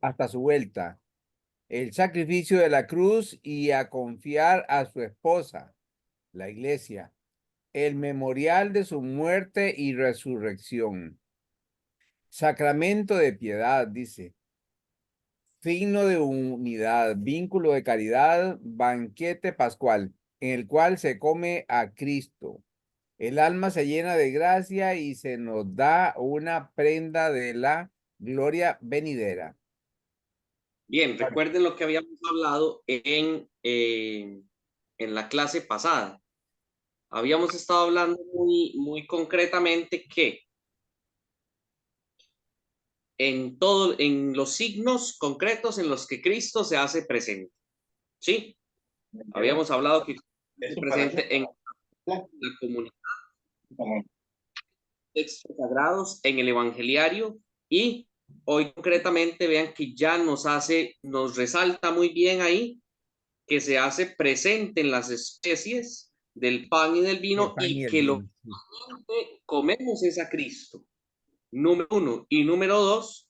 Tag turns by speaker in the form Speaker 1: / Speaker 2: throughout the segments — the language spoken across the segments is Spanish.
Speaker 1: hasta su vuelta, el sacrificio de la cruz y a confiar a su esposa, la iglesia, el memorial de su muerte y resurrección. Sacramento de piedad, dice, signo de unidad, vínculo de caridad, banquete pascual, en el cual se come a Cristo. El alma se llena de gracia y se nos da una prenda de la gloria venidera.
Speaker 2: Bien, recuerden lo que habíamos hablado en la clase pasada. Habíamos estado hablando muy concretamente que en los signos concretos en los que Cristo se hace presente. ¿Sí? Habíamos hablado que se presente en la comunidad, textos sagrados, en el evangeliario, y hoy concretamente vean que ya nos resalta muy bien ahí que se hace presente en las especies del pan y del
Speaker 1: El
Speaker 2: vino,
Speaker 1: pan y
Speaker 2: y
Speaker 1: el
Speaker 2: que lo
Speaker 1: vino. Sí.
Speaker 2: que comemos es a Cristo. Número uno. Y número dos,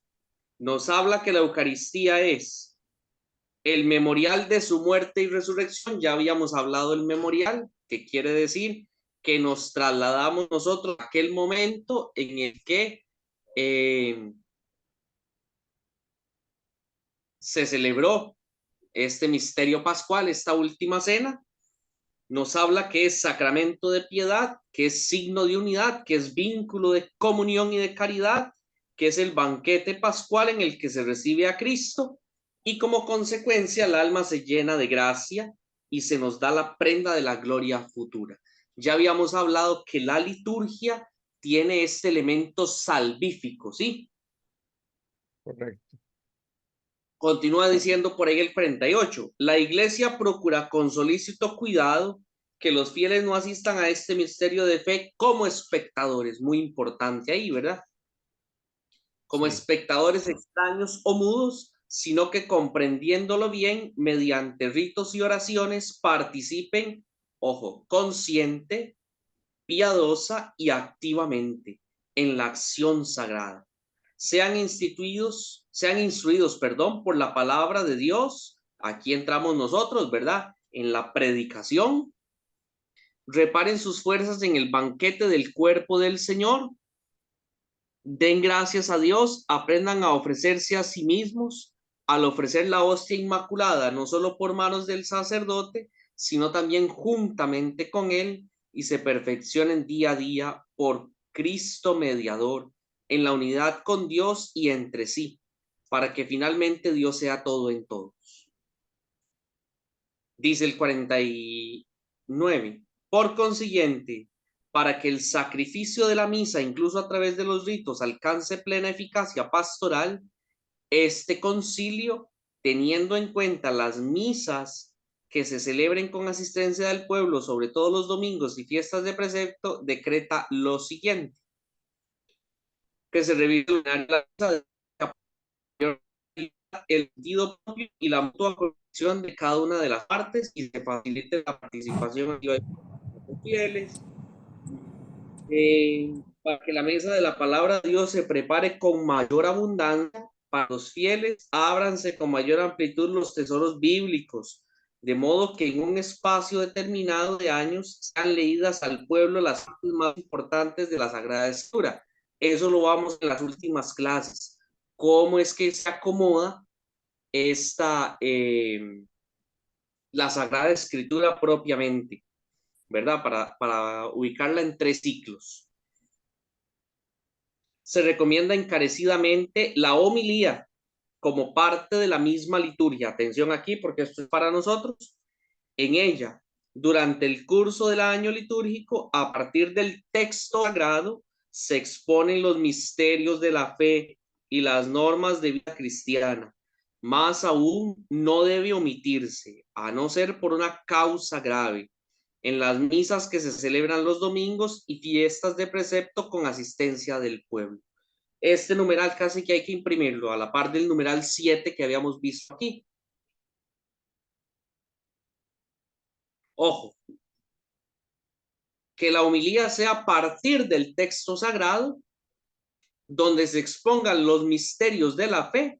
Speaker 2: nos habla que la Eucaristía es el memorial de su muerte y resurrección. Ya habíamos hablado del memorial, que quiere decir que nos trasladamos nosotros a aquel momento en el que se celebró este misterio pascual, esta última cena. Nos habla que es sacramento de piedad, que es signo de unidad, que es vínculo de comunión y de caridad, que es el banquete pascual en el que se recibe a Cristo, y como consecuencia el alma se llena de gracia y se nos da la prenda de la gloria futura. Ya habíamos hablado que la liturgia tiene este elemento salvífico, ¿sí?
Speaker 1: Correcto.
Speaker 2: Continúa diciendo por ahí el 48. La iglesia procura con solícito cuidado que los fieles no asistan a este misterio de fe como espectadores, muy importante ahí, ¿verdad? Como
Speaker 1: Sí.
Speaker 2: espectadores extraños o mudos, sino que comprendiéndolo bien, mediante ritos y oraciones, participen, ojo, consciente, piadosa y activamente en la acción sagrada. Sean instruidos, perdón, por la palabra de Dios. Aquí entramos nosotros, ¿verdad? En la predicación. Reparen sus fuerzas en el banquete del cuerpo del Señor. Den gracias a Dios, aprendan a ofrecerse a sí mismos al ofrecer la hostia inmaculada, no solo por manos del sacerdote, sino también juntamente con él, y se perfeccionen día a día por Cristo mediador, en la unidad con Dios y entre sí, para que finalmente Dios sea todo en todos. Dice el 49. Por consiguiente, para que el sacrificio de la misa, incluso a través de los ritos, alcance plena eficacia pastoral, este concilio, teniendo en cuenta las misas que se celebren con asistencia del pueblo, sobre todo los domingos y fiestas de precepto, decreta lo siguiente: que se revise la misa el sentido propio y la mutua corrección de cada una de las partes, y se facilite la participación de los fieles, para que la mesa de la palabra de Dios se prepare con mayor abundancia para los fieles. Ábranse con mayor amplitud los tesoros bíblicos, de modo que en un espacio determinado de años sean leídas al pueblo las partes más importantes de la Sagrada Escritura. Eso lo vamos en las últimas clases. ¿Cómo es que se acomoda esta, la Sagrada Escritura propiamente, ¿verdad? Para ubicarla en 3 ciclos. Se recomienda encarecidamente la homilía como parte de la misma liturgia. Atención aquí, porque esto es para nosotros. En ella, durante el curso del año litúrgico, a partir del texto sagrado, se exponen los misterios de la fe y las normas de vida cristiana. Más aún, no debe omitirse, a no ser por una causa grave, en las misas que se celebran los domingos y fiestas de precepto con asistencia del pueblo. Este numeral casi que hay que imprimirlo a la par del numeral 7 que habíamos visto aquí. Ojo, que la homilía sea a partir del texto sagrado donde se expongan los misterios de la fe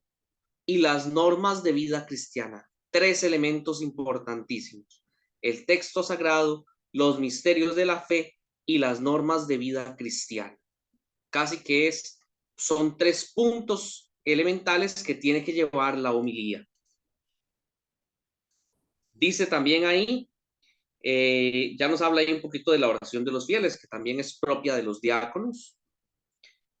Speaker 2: y las normas de vida cristiana. Tres elementos importantísimos: el texto sagrado, los misterios de la fe y las normas de vida cristiana. Casi que son tres puntos elementales que tiene que llevar la homilía. Dice también ahí, ya nos habla ahí un poquito de la oración de los fieles, que también es propia de los diáconos.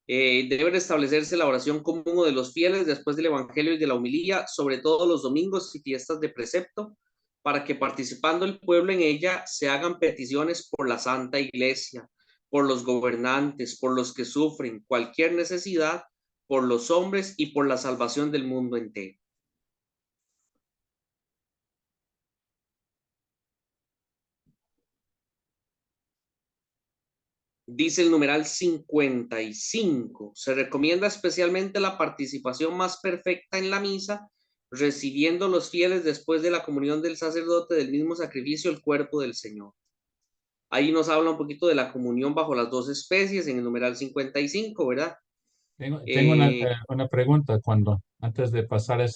Speaker 2: Debe establecerse la oración común de los fieles después del evangelio y de la homilía, sobre todo los domingos y fiestas de precepto, para que participando el pueblo en ella se hagan peticiones por la Santa Iglesia, por los gobernantes, por los que sufren cualquier necesidad, por los hombres y por la salvación del mundo entero. Dice el numeral 55, se recomienda especialmente la participación más perfecta en la misa, recibiendo los fieles después de la comunión del sacerdote del mismo sacrificio el cuerpo del Señor. Ahí nos habla un poquito de la comunión bajo las dos especies en el numeral 55, ¿verdad?
Speaker 3: Tengo una pregunta antes de pasar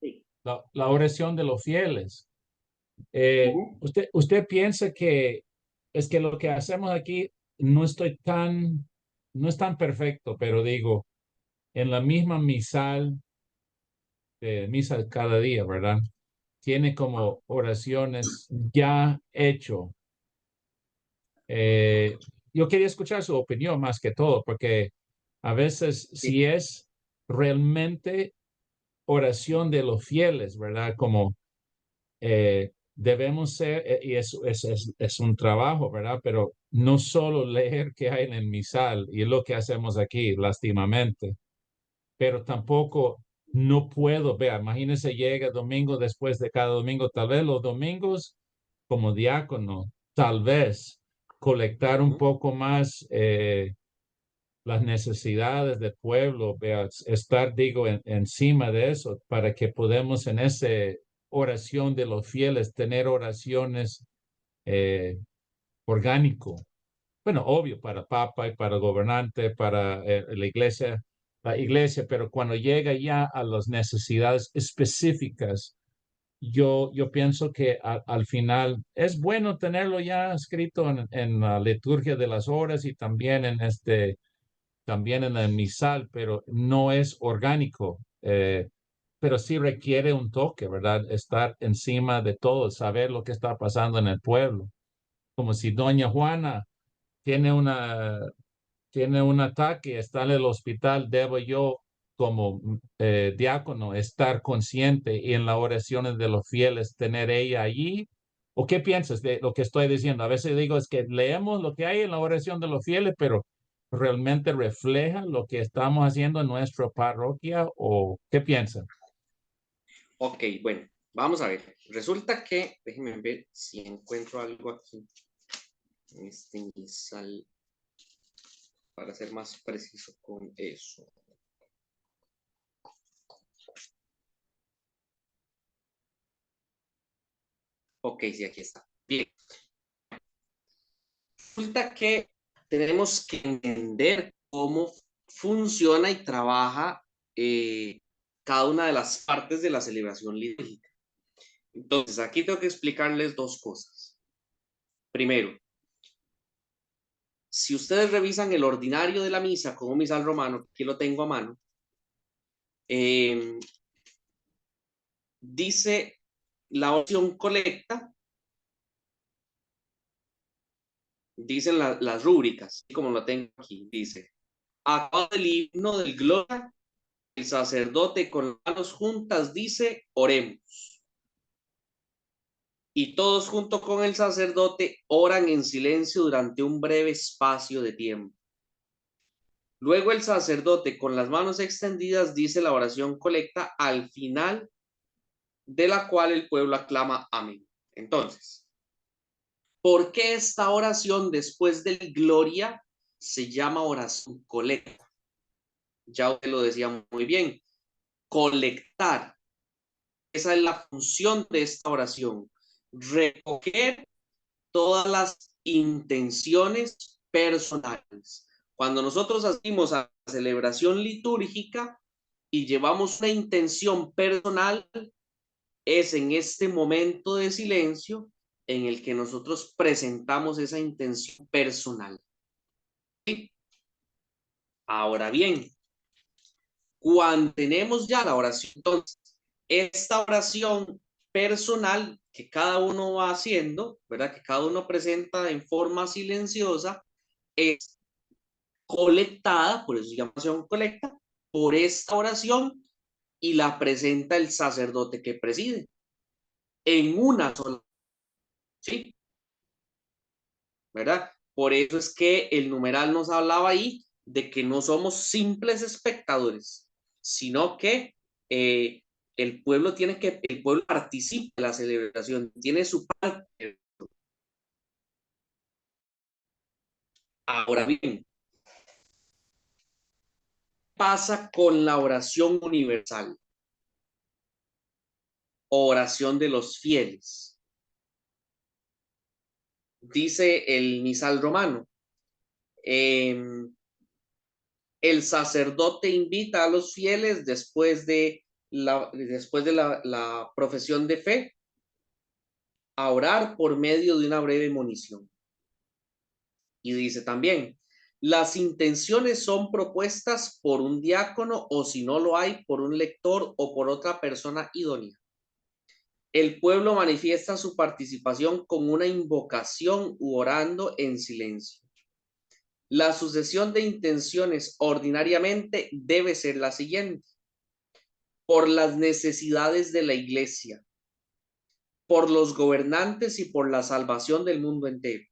Speaker 2: Sí.
Speaker 3: la oración de los fieles. ¿Usted piensa que es que lo que hacemos aquí no es tan perfecto, pero digo, en la misma misa cada día, ¿verdad? Tiene como oraciones ya hecho. Yo quería escuchar su opinión más que todo, porque a veces si es realmente oración de los fieles, ¿verdad? Como debemos ser, y es un trabajo, ¿verdad? Pero no solo leer que hay en el misal, y es lo que hacemos aquí, lastimamente, pero tampoco no puedo ver, imagínense, llega domingo después de cada domingo, tal vez los domingos como diácono, tal vez colectar un poco más las necesidades del pueblo, estar, digo, encima de eso, para que podamos en esa oración de los fieles tener oraciones orgánico. Bueno, obvio, para papa y para gobernante, para la iglesia, pero cuando llega ya a las necesidades específicas, yo pienso que al final es bueno tenerlo ya escrito en la liturgia de las horas y también también en el misal, pero no es orgánico. Pero sí requiere un toque, ¿verdad? Estar encima de todo, saber lo que está pasando en el pueblo. Como si doña Juana tiene tiene un ataque, está en el hospital, debo yo como diácono estar consciente y en las oraciones de los fieles tener ella allí. ¿O qué piensas de lo que estoy diciendo? A veces digo es que leemos lo que hay en la oración de los fieles, pero realmente refleja lo que estamos haciendo en nuestra parroquia, ¿o qué piensan?
Speaker 2: Ok, bueno, vamos a ver. Resulta que, déjenme ver si encuentro algo aquí en este misal para ser más preciso con eso. Ok, sí, aquí está. Bien. Resulta que tenemos que entender cómo funciona y trabaja cada una de las partes de la celebración litúrgica. Entonces, aquí tengo que explicarles dos cosas. Primero, si ustedes revisan el ordinario de la misa con un misal romano, aquí lo tengo a mano, dice la oración colecta, dicen las rúbricas, como lo tengo aquí, dice: acabado el himno del gloria, el sacerdote con las manos juntas dice: oremos. Y todos junto con el sacerdote oran en silencio durante un breve espacio de tiempo. Luego el sacerdote con las manos extendidas dice la oración colecta, al final de la cual el pueblo aclama amén. Entonces, ¿por qué esta oración después del gloria se llama oración colecta? Ya usted lo decía muy bien, colectar. Esa es la función de esta oración, recoger todas las intenciones personales, Cuando nosotros asistimos a la celebración litúrgica y llevamos una intención personal, es en este momento de silencio en el que nosotros presentamos esa intención personal. ¿Sí? Ahora bien, cuando tenemos ya la oración, entonces, esta oración personal que cada uno va haciendo, ¿verdad? Que cada uno presenta en forma silenciosa, es colectada, por eso se llama oración colecta, por esta oración y la presenta el sacerdote que preside en una sola, ¿sí? ¿Verdad? Por eso es que el numeral nos hablaba ahí de que no somos simples espectadores, sino que el pueblo participa en la celebración, tiene su parte. Ahora bien, ¿qué pasa con la oración universal? Oración de los fieles. Dice el misal romano, el sacerdote invita a los fieles después de la profesión de fe a orar por medio de una breve monición. Y dice también, las intenciones son propuestas por un diácono o si no lo hay, por un lector o por otra persona idónea. El pueblo manifiesta su participación con una invocación u orando en silencio. La sucesión de intenciones ordinariamente debe ser la siguiente: por las necesidades de la iglesia, por los gobernantes y por la salvación del mundo entero,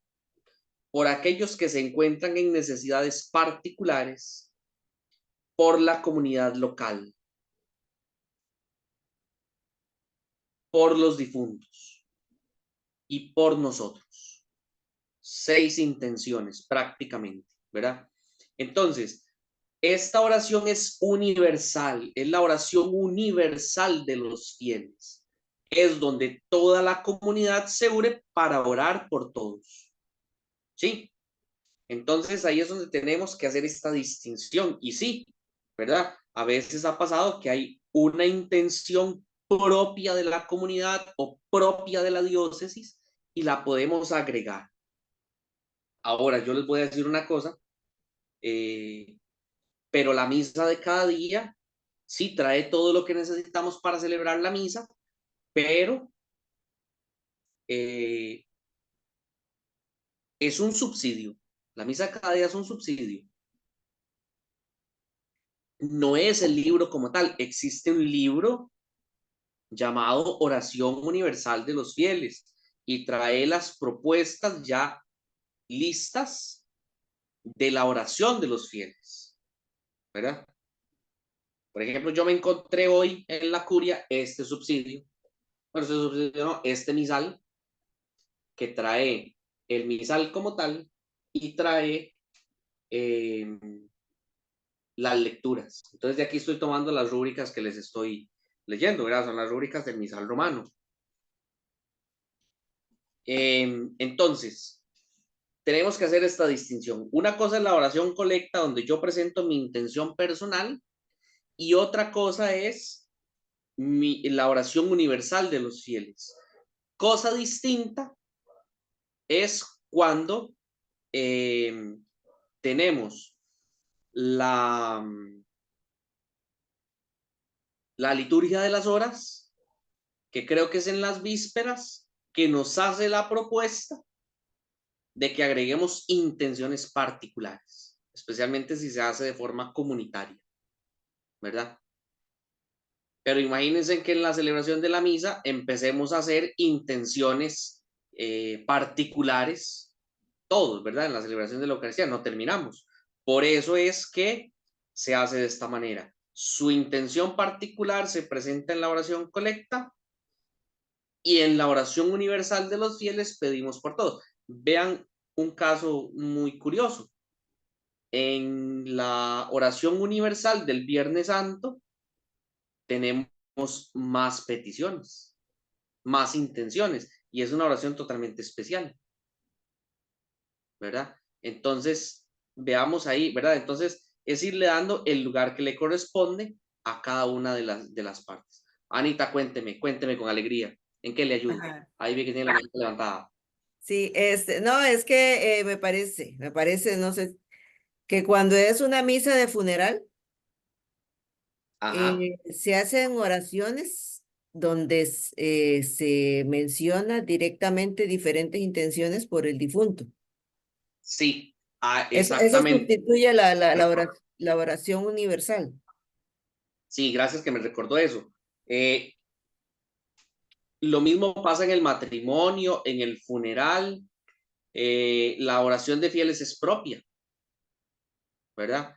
Speaker 2: por aquellos que se encuentran en necesidades particulares, por la comunidad local, por los difuntos y por nosotros. 6 intenciones prácticamente, ¿verdad? Entonces, esta oración es universal, es la oración universal de los fieles. Es donde toda la comunidad se une para orar por todos. ¿Sí? Entonces ahí es donde tenemos que hacer esta distinción. Y sí, ¿verdad? A veces ha pasado que hay una intención propia de la comunidad o propia de la diócesis y la podemos agregar. Ahora, yo les voy a decir una cosa, pero la misa de cada día sí trae todo lo que necesitamos para celebrar la misa, pero es un subsidio. La misa cada día es un subsidio. No es el libro como tal. Existe un libro llamado Oración Universal de los Fieles y trae las propuestas ya listas de la oración de los fieles, ¿verdad? Por ejemplo, yo me encontré hoy en la curia este subsidio, este misal, que trae el misal como tal y trae las lecturas. Entonces de aquí estoy tomando las rúbricas que les estoy leyendo, ¿verdad? Son las rúbricas del misal romano. Entonces, tenemos que hacer esta distinción. Una cosa es la oración colecta, donde yo presento mi intención personal, y otra cosa es la oración universal de los fieles. Cosa distinta es cuando tenemos la liturgia de las horas, que creo que es en las vísperas, que nos hace la propuesta de que agreguemos intenciones particulares, especialmente si se hace de forma comunitaria, ¿verdad? Pero imagínense que en la celebración de la misa empecemos a hacer intenciones particulares, todos, ¿verdad? En la celebración de la Eucaristía no terminamos. Por eso es que se hace de esta manera. Su intención particular se presenta en la oración colecta y en la oración universal de los fieles pedimos por todos. Vean un caso muy curioso. En la oración universal del Viernes Santo tenemos más peticiones, más intenciones, y es una oración totalmente especial, ¿verdad? Entonces, veamos ahí, ¿verdad? Entonces, es irle dando el lugar que le corresponde a cada una de las partes. Anita, cuénteme con alegría. ¿En qué le ayudo?
Speaker 4: Ajá.
Speaker 2: Ahí ve que tiene la mano levantada.
Speaker 4: Sí, no, es que me parece, no sé, que cuando es una misa de funeral,
Speaker 2: Ajá,
Speaker 4: se hacen oraciones donde se menciona directamente diferentes intenciones por el difunto.
Speaker 2: sí,
Speaker 4: Eso
Speaker 2: exactamente.
Speaker 4: sustituye la oración universal.
Speaker 2: Sí, gracias que me recordó eso. Eh, lo mismo pasa en el matrimonio, en el funeral. La oración de fieles es propia, ¿verdad?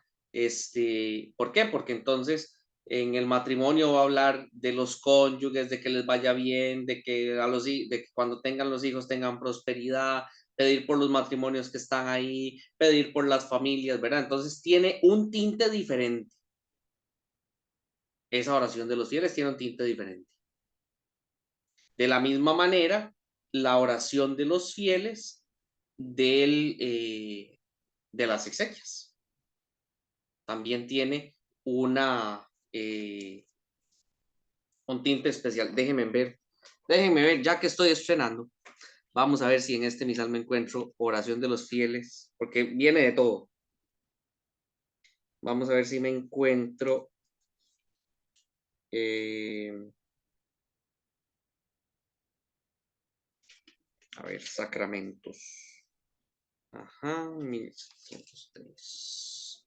Speaker 2: ¿Por qué? Porque entonces en el matrimonio va a hablar de los cónyuges, de que les vaya bien, de que, de que cuando tengan los hijos tengan prosperidad, pedir por los matrimonios que están ahí, pedir por las familias, ¿verdad? Entonces tiene un tinte diferente. Esa oración de los fieles tiene un tinte diferente. De la misma manera, la oración de los fieles de las exequias también tiene una, un tinte especial. Déjenme ver, ya que estoy estrenando, vamos a ver si en este misal me encuentro oración de los fieles, porque viene de todo. Vamos a ver si me encuentro. A ver, sacramentos. Ajá, 1703.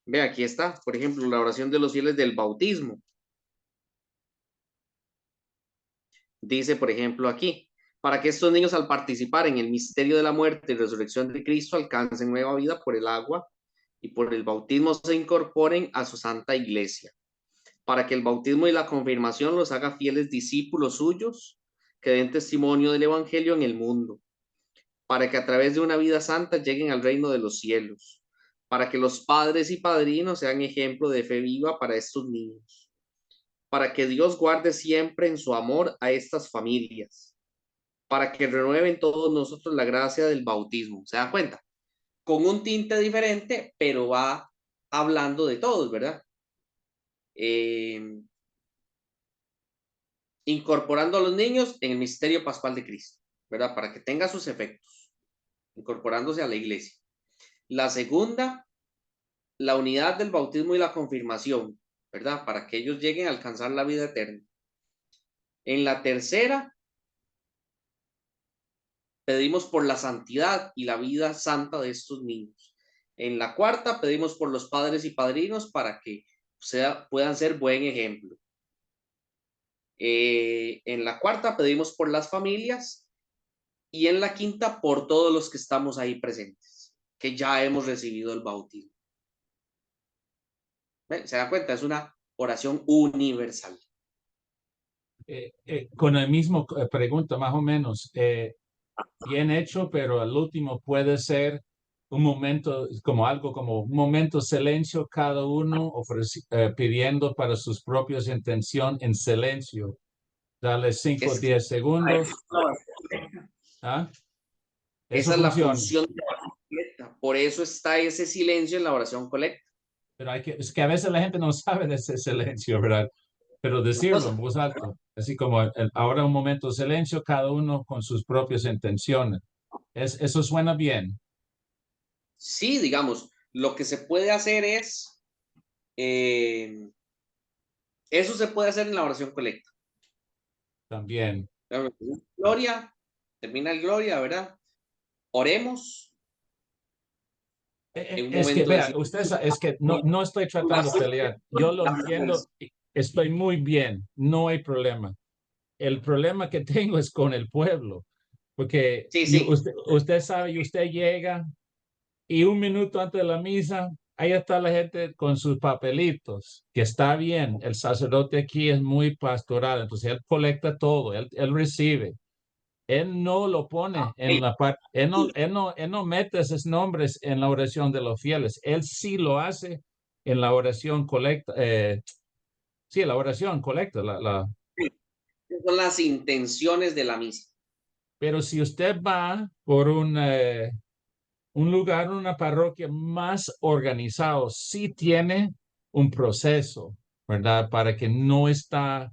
Speaker 2: Ve, aquí está, por ejemplo, la oración de los fieles del bautismo. Dice, por ejemplo, aquí, para que estos niños al participar en el misterio de la muerte y resurrección de Cristo alcancen nueva vida por el agua y por el bautismo se incorporen a su santa iglesia, para que el bautismo y la confirmación los haga fieles discípulos suyos que den testimonio del evangelio en el mundo, para que a través de una vida santa lleguen al reino de los cielos, para que los padres y padrinos sean ejemplo de fe viva para estos niños, para que Dios guarde siempre en su amor a estas familias, para que renueven todos nosotros la gracia del bautismo. ¿Se dan cuenta? Con un tinte diferente, pero va hablando de todos, ¿verdad? Incorporando a los niños en el misterio pascual de Cristo, ¿verdad? Para que tenga sus efectos, incorporándose a la iglesia. La segunda, la unidad del bautismo y la confirmación, ¿verdad? Para que ellos lleguen a alcanzar la vida eterna. En la tercera, pedimos por la santidad y la vida santa de estos niños. En la cuarta, pedimos por los padres y padrinos para que puedan ser buen ejemplo. En la cuarta, pedimos por las familias y en la quinta, por todos los que estamos ahí presentes, que ya hemos recibido el bautismo. ¿Se da cuenta? Es una oración universal.
Speaker 3: Con el mismo pregunta, más o menos, bien hecho, pero al último puede ser un momento, como algo como un momento silencio, cada uno pidiendo para sus propias intenciones en silencio. Dale 5 o 10 segundos. ¿Ah? Eso
Speaker 2: Esa es la
Speaker 3: funciona.
Speaker 2: función de la oración colecta. Por eso está ese silencio en la oración colecta.
Speaker 3: Pero es que a veces la gente no sabe de ese silencio, ¿verdad? Pero decirlo en voz alta, así como ahora un momento de silencio, cada uno con sus propias intenciones. Eso suena bien.
Speaker 2: Sí, digamos, lo que se puede hacer es, eso se puede hacer en la oración colecta.
Speaker 3: También.
Speaker 2: Gloria, termina el gloria, ¿verdad? Oremos. En un
Speaker 3: Es que,
Speaker 2: momento de
Speaker 3: vea,
Speaker 2: silencio.
Speaker 3: es que no estoy tratando de pelear. Yo lo entiendo, estoy muy bien, no hay problema. El problema que tengo es con el pueblo, porque
Speaker 2: Sí, sí.
Speaker 3: usted sabe, y usted llega y un minuto antes de la misa, ahí está la gente con sus papelitos, que está bien, el sacerdote aquí es muy pastoral, entonces él colecta todo, él recibe. Él no lo pone en la parte, él no mete esos nombres en la oración de los fieles. Él sí lo hace en la oración colecta, sí, la oración colecta,
Speaker 2: Son las intenciones de la misa.
Speaker 3: pero si usted va por un lugar, una parroquia más organizado, sí tiene un proceso, ¿verdad? Para que no está,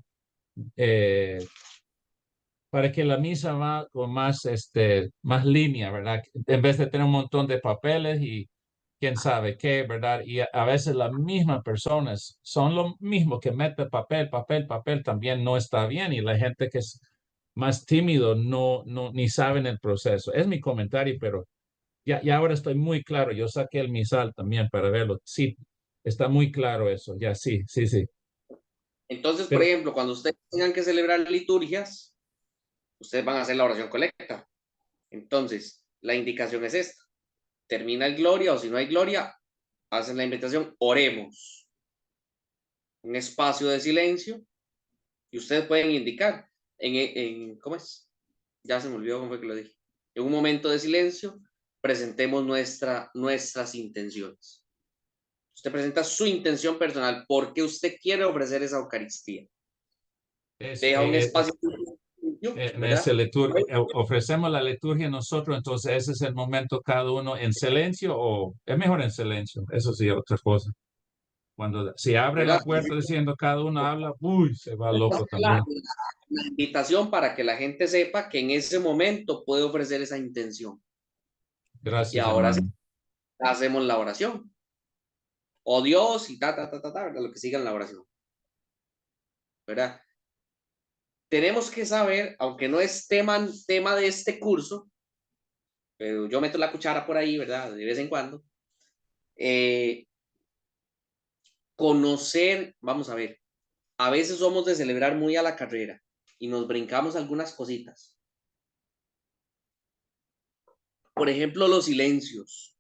Speaker 3: eh, para que la misa va con más, más línea, ¿verdad? En vez de tener un montón de papeles y quién sabe qué, ¿verdad? Y a veces las mismas personas son lo mismo que mete papel, papel, papel, también no está bien y la gente que es más tímido ni saben el proceso. Es mi comentario, pero ya ahora estoy muy claro. Yo saqué el misal también para verlo. Sí, está muy claro eso. Ya, sí, sí, sí.
Speaker 2: Entonces, por
Speaker 3: Pero
Speaker 2: ejemplo, cuando ustedes tengan que celebrar liturgias, ustedes van a hacer la oración colecta. Entonces, la indicación es esta. Termina el gloria o si no hay gloria, hacen la invitación, oremos. Un espacio de silencio y ustedes pueden indicar ¿cómo es? Ya se me olvidó cómo fue que lo dije. En un momento de silencio, presentemos nuestras intenciones. Usted presenta su intención personal, ¿por qué usted quiere ofrecer esa Eucaristía?
Speaker 3: es,
Speaker 2: Deja un
Speaker 3: eh,
Speaker 2: espacio,
Speaker 3: en esa
Speaker 2: ¿verdad?
Speaker 3: liturgia, ofrecemos la liturgia nosotros, entonces ese es el momento cada uno en silencio o es mejor en silencio, eso sí, otra cosa. Cuando se abre
Speaker 2: ¿Verdad?
Speaker 3: la puerta diciendo cada uno habla, uy, se va
Speaker 2: Esa
Speaker 3: loco
Speaker 2: es la,
Speaker 3: también.
Speaker 2: la invitación para que la gente sepa que en ese momento puede ofrecer esa intención. Y
Speaker 3: Gracias,
Speaker 2: ahora sí,
Speaker 3: hermano.
Speaker 2: hacemos la oración. O Dios y ¿verdad? Lo que siga en la oración. ¿Verdad? Tenemos que saber, aunque no es tema de este curso, pero yo meto la cuchara por ahí, ¿verdad? De vez en cuando. Eh, Conocer, vamos a ver, a veces somos de celebrar muy a la carrera y nos brincamos algunas cositas. Por ejemplo, los silencios.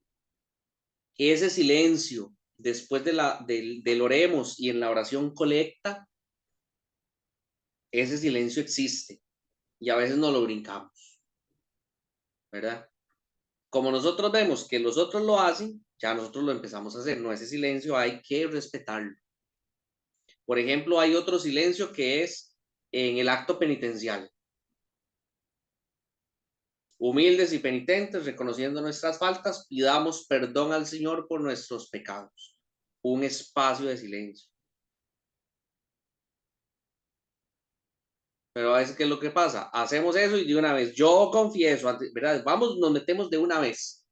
Speaker 2: Ese silencio después del oremos y en la oración colecta, ese silencio existe y a veces no lo brincamos, ¿verdad? Como nosotros vemos que los otros lo hacen, ya nosotros lo empezamos a hacer, no, ese silencio hay que respetarlo. Por ejemplo, hay otro silencio que es en el acto penitencial. Humildes y penitentes, reconociendo nuestras faltas, pidamos perdón al Señor por nuestros pecados. Un espacio de silencio. Pero a veces, ¿qué es lo que pasa? Hacemos eso y de una vez, yo confieso, ¿verdad? Vamos, nos metemos de una vez.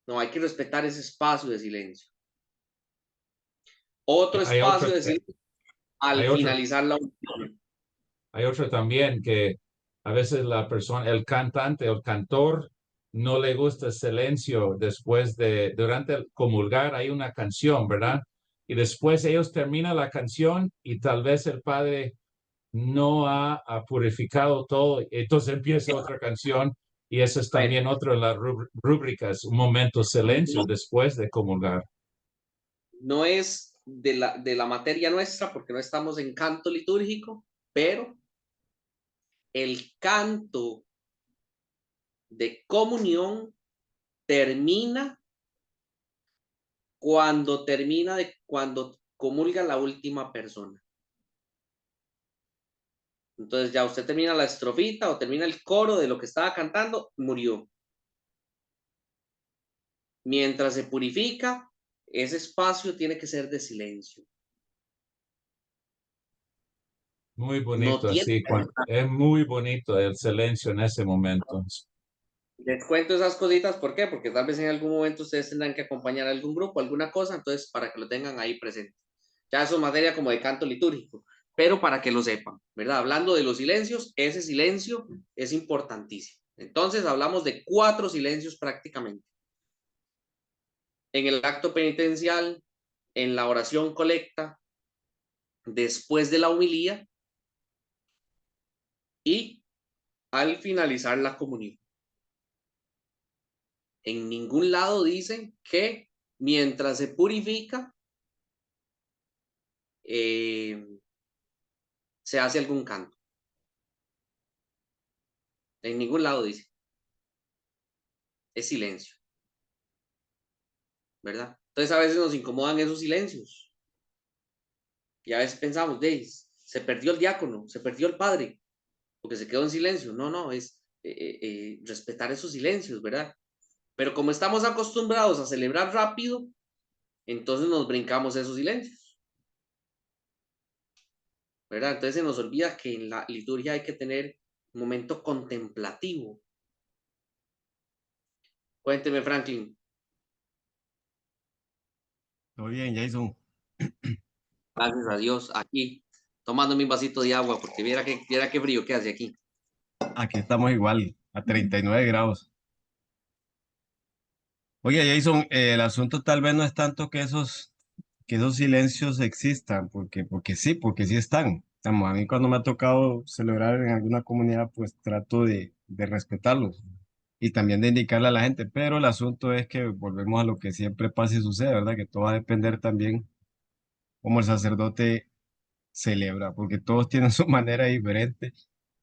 Speaker 2: No, hay que respetar ese espacio de silencio. Otro
Speaker 3: Hay
Speaker 2: espacio
Speaker 3: otro,
Speaker 2: de silencio al
Speaker 3: hay otro,
Speaker 2: finalizar la oración.
Speaker 3: hay otro también que a veces la persona, el cantante o el cantor no le gusta el silencio después durante el comulgar hay una canción, ¿verdad? Y después ellos terminan la canción y tal vez el padre no ha purificado todo, entonces empieza otra canción y eso es
Speaker 2: A ver,
Speaker 3: también otro de las rúbricas, un momento de silencio después de comulgar.
Speaker 2: no es de la materia nuestra porque no estamos en canto litúrgico, pero el canto de comunión termina cuando comulga la última persona. Entonces ya usted termina la estrofita o termina el coro de lo que estaba cantando, murió. Mientras se purifica, ese espacio tiene que ser de silencio.
Speaker 3: Muy
Speaker 2: No
Speaker 3: bonito,
Speaker 2: tiene.
Speaker 3: así, es muy bonito el silencio en ese momento.
Speaker 2: Les cuento esas cositas, ¿por qué? Porque tal vez en algún momento ustedes tendrán que acompañar a algún grupo, alguna cosa, entonces para que lo tengan ahí presente. Ya eso es materia como de canto litúrgico, pero para que lo sepan, ¿verdad? Hablando de los silencios, ese silencio es importantísimo. Entonces hablamos de 4 silencios prácticamente. En el acto penitencial, en la oración colecta, después de la homilía y al finalizar la comunión. En ningún lado dicen que mientras se purifica, se hace algún canto. En ningún lado dice. Es silencio, ¿verdad? Entonces a veces nos incomodan esos silencios. Y a veces pensamos, se perdió el diácono, se perdió el padre, porque se quedó en silencio. No, no, es respetar esos silencios, ¿verdad? Pero como estamos acostumbrados a celebrar rápido, entonces nos brincamos esos silencios, ¿verdad? Entonces se nos olvida que en la liturgia hay que tener un momento contemplativo. Cuénteme, Franklin.
Speaker 5: Todo bien, Jason.
Speaker 2: Gracias a Dios, aquí, tomando mi vasito de agua, porque viera qué frío que hace aquí.
Speaker 5: Aquí estamos igual, a 39 grados. Oye, Jason, el asunto tal vez no es tanto que esos silencios existan, porque sí están. Vamos, a mí cuando me ha tocado celebrar en alguna comunidad, pues trato de respetarlos y también de indicarle a la gente, pero el asunto es que volvemos a lo que siempre pasa y sucede, ¿verdad? Que todo va a depender también cómo el sacerdote celebra, porque todos tienen su manera diferente.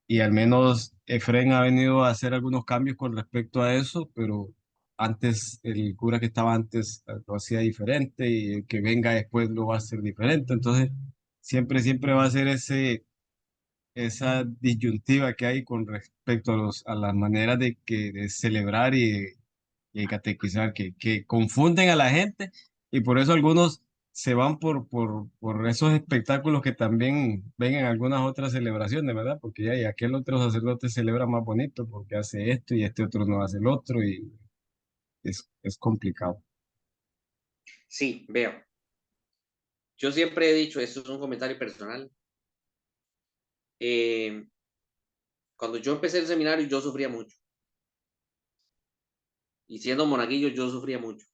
Speaker 5: Y al menos Efren ha venido a hacer algunos cambios con respecto a eso, pero antes el cura que estaba antes lo hacía diferente y el que venga después lo va a hacer diferente. Entonces, siempre va a ser esa disyuntiva que hay con respecto a las maneras de celebrar y catequizar que confunden a la gente y por eso algunos se van por esos espectáculos que también ven en algunas otras celebraciones, ¿verdad? Porque ya, y aquel otro sacerdote celebra más bonito porque hace esto y este otro no hace el otro y es complicado.
Speaker 2: Sí, veo. Yo siempre he dicho, esto es un comentario personal. Cuando yo empecé el seminario, yo sufría mucho. Y siendo monaguillo, yo sufría mucho.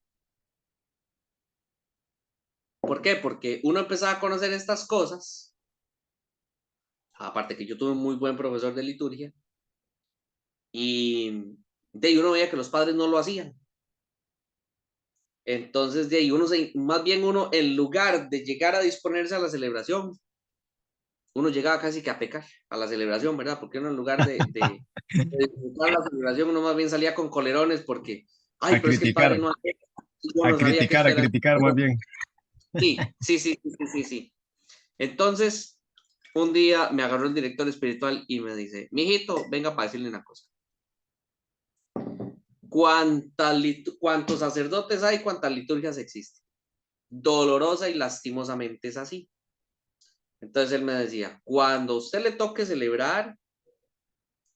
Speaker 2: ¿Por qué? Porque uno empezaba a conocer estas cosas. Aparte que yo tuve un muy buen profesor de liturgia. Y de ahí uno veía que los padres no lo hacían. Entonces, de ahí más bien uno, en lugar de llegar a disponerse a la celebración, uno llegaba casi que a pecar a la celebración, ¿verdad? Porque uno en lugar de disfrutar la celebración, uno más bien salía con colerones porque, ay,
Speaker 5: A
Speaker 2: pero es que el padre
Speaker 5: criticar,
Speaker 2: no hacía, yo no sabía que esto
Speaker 5: a
Speaker 2: era.
Speaker 5: criticar más bien.
Speaker 2: Sí, sí, sí, sí, sí, sí. Entonces, un día me agarró el director espiritual y me dice, mijito, venga para decirle una cosa. ¿Cuántos sacerdotes hay? ¿Cuántas liturgias existen? Dolorosa y lastimosamente es así. Entonces él me decía, cuando a usted le toque celebrar,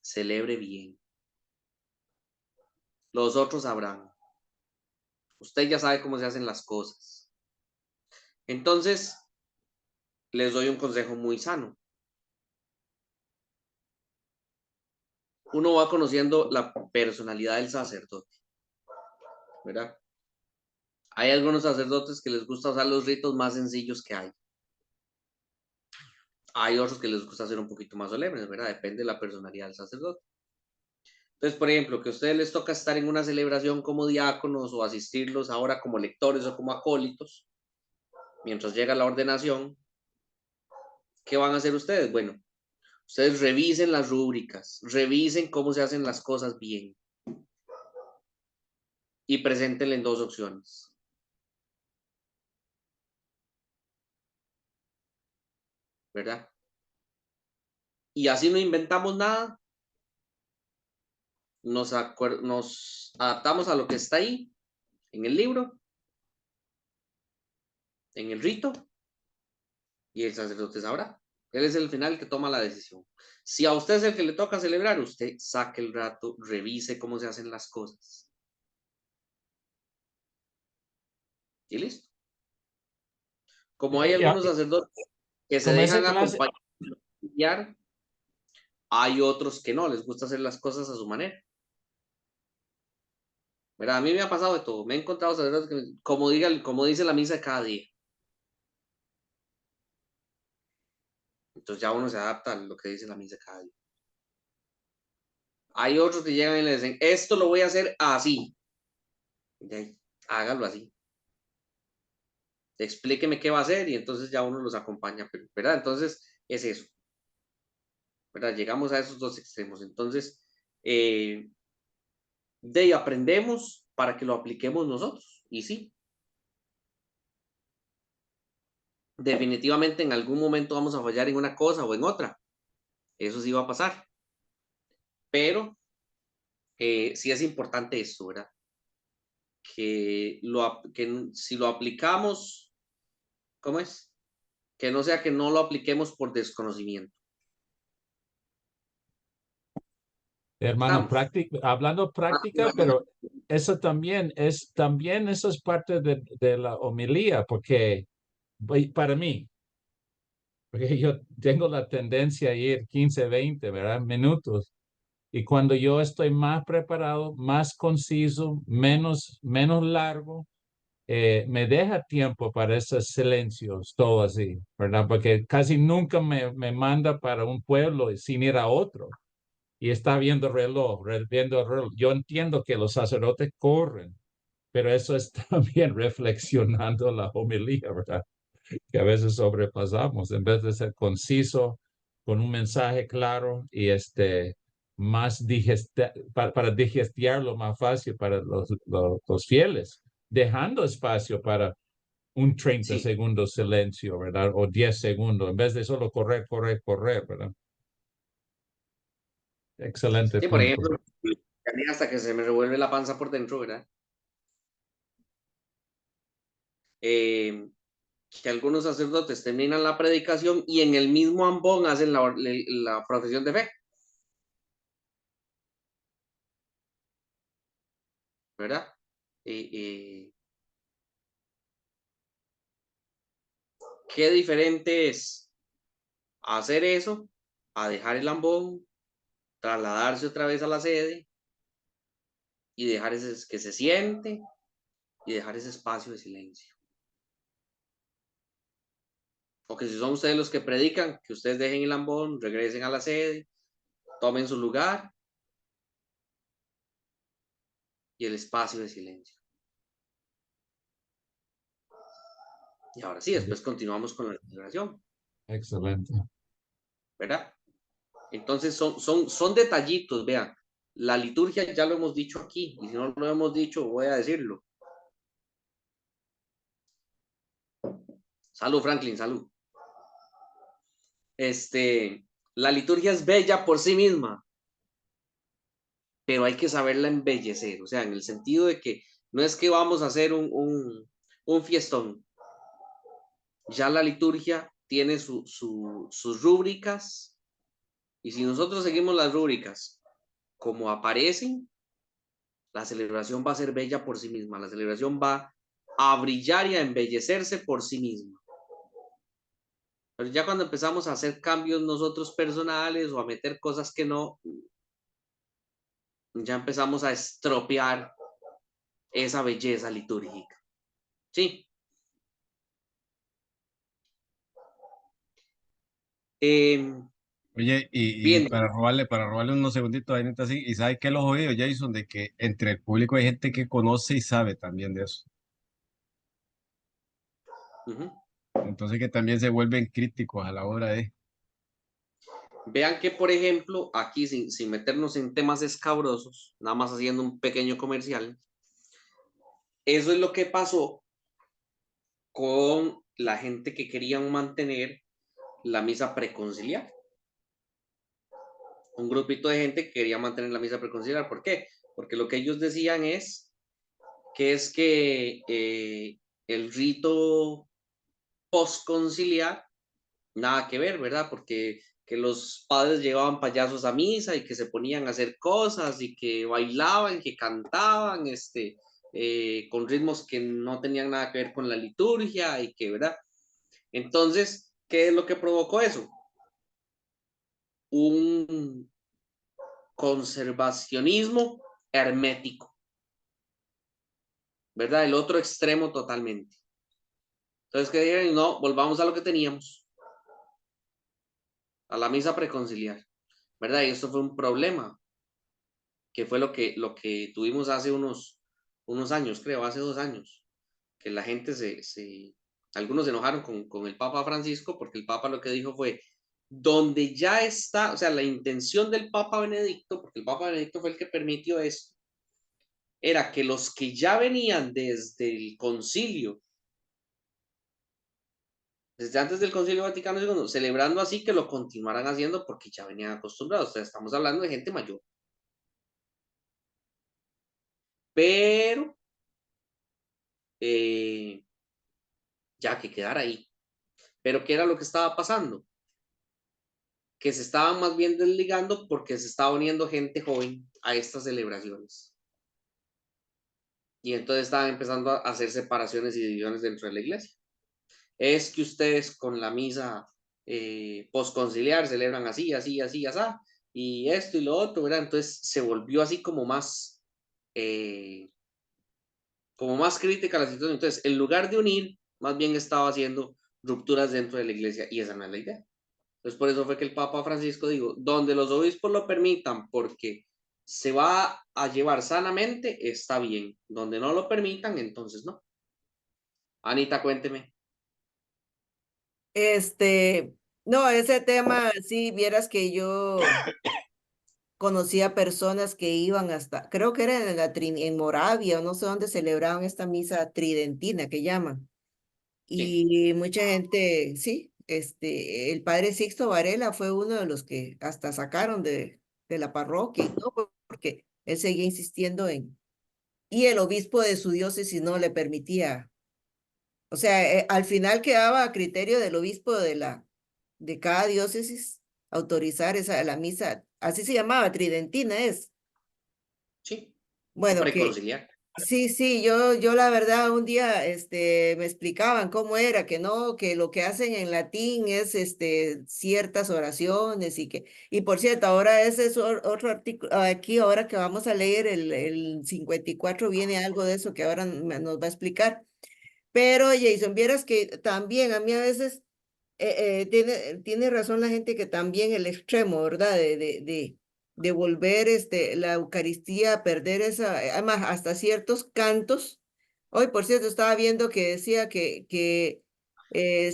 Speaker 2: celebre bien. Los otros sabrán. Usted ya sabe cómo se hacen las cosas. Entonces, les doy un consejo muy sano. Uno va conociendo la personalidad del sacerdote, ¿verdad? Hay algunos sacerdotes que les gusta usar los ritos más sencillos que hay. Hay otros que les gusta hacer un poquito más solemnes, ¿verdad? Depende de la personalidad del sacerdote. Entonces, por ejemplo, que a ustedes les toca estar en una celebración como diáconos o asistirlos ahora como lectores o como acólitos, mientras llega la ordenación, ¿qué van a hacer ustedes? Bueno, ustedes revisen las rúbricas, revisen cómo se hacen las cosas bien y preséntenle en dos opciones. ¿Verdad? Y así no inventamos nada, nos adaptamos a lo que está ahí, en el libro, en el rito, y el sacerdote sabrá. Él es el final que toma la decisión. Si a usted es el que le toca celebrar, usted saque el rato, revise cómo se hacen las cosas. Y listo. Como hay algunos sacerdotes que se
Speaker 3: Como esa
Speaker 2: dejan
Speaker 3: clase,
Speaker 2: acompañar, hay otros que no, les gusta hacer las cosas a su manera. Mira, a mí me ha pasado de todo. Me he encontrado sacerdotes que, como dice la misa cada día. Entonces ya uno se adapta a lo que dice la misa cada día. Hay otros que llegan y le dicen, esto lo voy a hacer así. Y ahí, hágalo así. Explíqueme qué va a hacer y entonces ya uno los acompaña, ¿verdad? Entonces es eso, ¿verdad? Llegamos a esos dos extremos. Entonces, De ahí aprendemos para que lo apliquemos nosotros. Y sí, definitivamente en algún momento vamos a fallar en una cosa o en otra. Eso sí va a pasar. Pero sí es importante esto, ¿verdad? Que si lo aplicamos, ¿cómo es? Que no sea que no lo apliquemos por desconocimiento.
Speaker 3: Hermano,
Speaker 2: Estamos.
Speaker 3: hablando práctica, pero eso también eso es parte de la homilía, porque para mí, porque yo tengo la tendencia a ir 15, 20, ¿verdad? Minutos. Y cuando yo estoy más preparado, más conciso, menos largo, me deja tiempo para esos silencios, todo así, ¿verdad? Porque casi nunca me manda para un pueblo sin ir a otro. Y está viendo reloj, viendo el reloj. Yo entiendo que los sacerdotes corren, pero eso es también reflexionando la homilía, ¿verdad? Que a veces sobrepasamos, en vez de ser conciso, con un mensaje claro y más para digestiarlo más fácil para los fieles, dejando espacio para un 30
Speaker 2: Sí,
Speaker 3: segundos silencio, ¿verdad? O 10 segundos, en vez de solo correr, correr, correr, ¿verdad? Excelente
Speaker 2: sí, por
Speaker 3: punto.
Speaker 2: ejemplo, a mí hasta que se me revuelve la panza por dentro, ¿verdad? Que algunos sacerdotes terminan la predicación y en el mismo ambón hacen la profesión de fe, ¿verdad? Qué diferente es hacer eso a dejar el ambón, trasladarse otra vez a la sede y dejar que se siente y dejar ese espacio de silencio. O que si son ustedes los que predican, que ustedes dejen el ambón, regresen a la sede, tomen su lugar y el espacio de silencio. Y ahora sí, después continuamos con la celebración,
Speaker 3: Excelente.
Speaker 2: ¿verdad? Entonces son detallitos, vean. La liturgia ya lo hemos dicho aquí, y si no lo hemos dicho, voy a decirlo. Salud, Franklin, salud. La liturgia es bella por sí misma, pero hay que saberla embellecer, o sea, en el sentido de que no es que vamos a hacer un fiestón. Ya la liturgia tiene sus rúbricas, y si nosotros seguimos las rúbricas como aparecen, la celebración va a ser bella por sí misma, la celebración va a brillar y a embellecerse por sí misma. Pero ya cuando empezamos a hacer cambios nosotros personales o a meter cosas que no, ya empezamos a estropear esa belleza litúrgica. Sí.
Speaker 5: Oye, y
Speaker 2: Bien.
Speaker 5: para robarle unos segunditos ahí, neta, así, y sabe que los oídos, Jason, de que entre el público hay gente que conoce y sabe también de eso. Entonces que también se vuelven críticos a la hora de...
Speaker 2: Vean que, por ejemplo, aquí sin meternos en temas escabrosos, nada más haciendo un pequeño comercial, eso es lo que pasó con la gente que querían mantener la misa preconciliar. Un grupito de gente que quería mantener la misa preconciliar. ¿Por qué? Porque lo que ellos decían es que el rito postconciliar, nada que ver, ¿verdad? Porque que los padres llevaban payasos a misa y que se ponían a hacer cosas y que bailaban, que cantaban, con ritmos que no tenían nada que ver con la liturgia y que, ¿verdad? Entonces, ¿qué es lo que provocó eso? Un conservacionismo hermético, ¿verdad? El otro extremo totalmente. Entonces, que dijeron, no, volvamos a lo que teníamos, a la misa preconciliar, ¿verdad? Y esto fue un problema, que fue lo que tuvimos hace unos años, creo, hace 2 años, que la gente algunos se enojaron con el Papa Francisco porque el Papa lo que dijo fue, donde ya está, o sea, la intención del Papa Benedicto, porque el Papa Benedicto fue el que permitió esto, era que los que ya venían desde el concilio, desde antes del Concilio Vaticano II, celebrando así, que lo continuaran haciendo porque ya venían acostumbrados. O sea, estamos hablando de gente mayor. Pero ya que quedara ahí. Pero ¿qué era lo que estaba pasando? Que se estaban más bien desligando porque se estaba uniendo gente joven a estas celebraciones. Y entonces estaban empezando a hacer separaciones y divisiones dentro de la iglesia. Es que ustedes con la misa posconciliar celebran así, así, así, así, y esto y lo otro, ¿verdad? Entonces se volvió así como más crítica la situación. Entonces, en lugar de unir, más bien estaba haciendo rupturas dentro de la iglesia, y esa no es la idea. Entonces, por eso fue que el Papa Francisco dijo, donde los obispos lo permitan, porque se va a llevar sanamente, está bien. Donde no lo permitan, entonces no. Anita, cuénteme.
Speaker 4: No, ese tema, sí, vieras que yo conocía personas que iban hasta, creo que era en Moravia, o no sé dónde celebraban esta misa tridentina que llaman.
Speaker 2: Sí.
Speaker 4: Y mucha gente, sí, el padre Sixto Varela fue uno de los que hasta sacaron de la parroquia y todo, porque él seguía insistiendo y el obispo de su diócesis no le permitía. O sea, al final quedaba a criterio del obispo de cada diócesis autorizar la misa, así se llamaba, tridentina es.
Speaker 2: Sí,
Speaker 4: Bueno, que
Speaker 2: preconciliar.
Speaker 4: sí, sí, yo la verdad un día me explicaban cómo era, que no, que lo que hacen en latín es ciertas oraciones y por cierto, ahora ese es otro artículo, aquí ahora que vamos a leer el 54 viene algo de eso que ahora nos va a explicar. Pero Jason, vieras que también a mí a veces tiene razón la gente que también el extremo, ¿verdad? De volver la Eucaristía a perder además hasta ciertos cantos. Hoy, por cierto, estaba viendo que decía que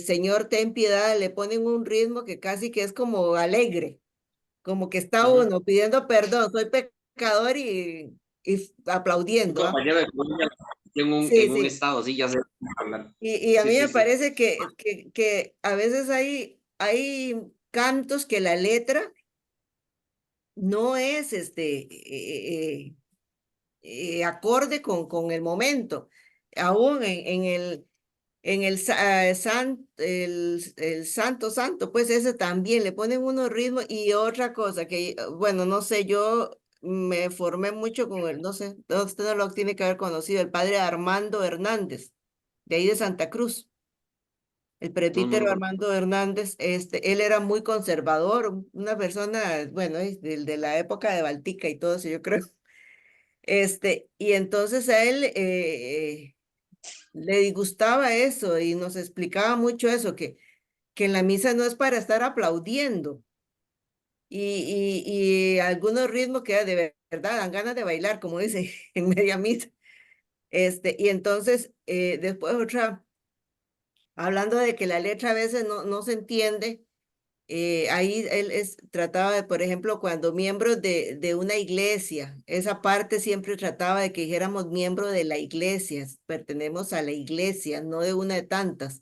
Speaker 4: Señor, ten piedad, le ponen un ritmo que casi que es como alegre, como que está uno pidiendo perdón, soy pecador y
Speaker 2: Un
Speaker 4: aplaudiendo, ¿ah?
Speaker 2: compañero de colegio
Speaker 4: Sí,
Speaker 2: en un
Speaker 4: sí.
Speaker 2: estado, sí, ya sé. Hablar.
Speaker 4: Y a
Speaker 2: Sí,
Speaker 4: mí
Speaker 2: sí,
Speaker 4: me
Speaker 2: sí.
Speaker 4: parece que a veces hay cantos que la letra no es acorde con el momento. Aún el Santo Santo, pues ese también le ponen unos ritmos y otra cosa que, bueno, no sé, yo me formé mucho con no sé, usted no lo tiene que haber conocido, el padre Armando Hernández, de ahí de Santa Cruz. El
Speaker 2: No, no lo
Speaker 4: presbítero
Speaker 2: conozco.
Speaker 4: Armando Hernández, él era muy conservador, una persona, bueno, de la época de Baltica y todo eso, yo creo. Y entonces a él le disgustaba eso y nos explicaba mucho eso, que en la misa no es para estar aplaudiendo y algunos ritmos que de verdad dan ganas de bailar, como dice en media misa. Y entonces después otra, hablando de que la letra a veces no se entiende. Ahí él trataba de, por ejemplo, cuando miembros de una iglesia, esa parte siempre trataba de que dijéramos miembro de la iglesia, pertenecemos a la iglesia, no de una de tantas.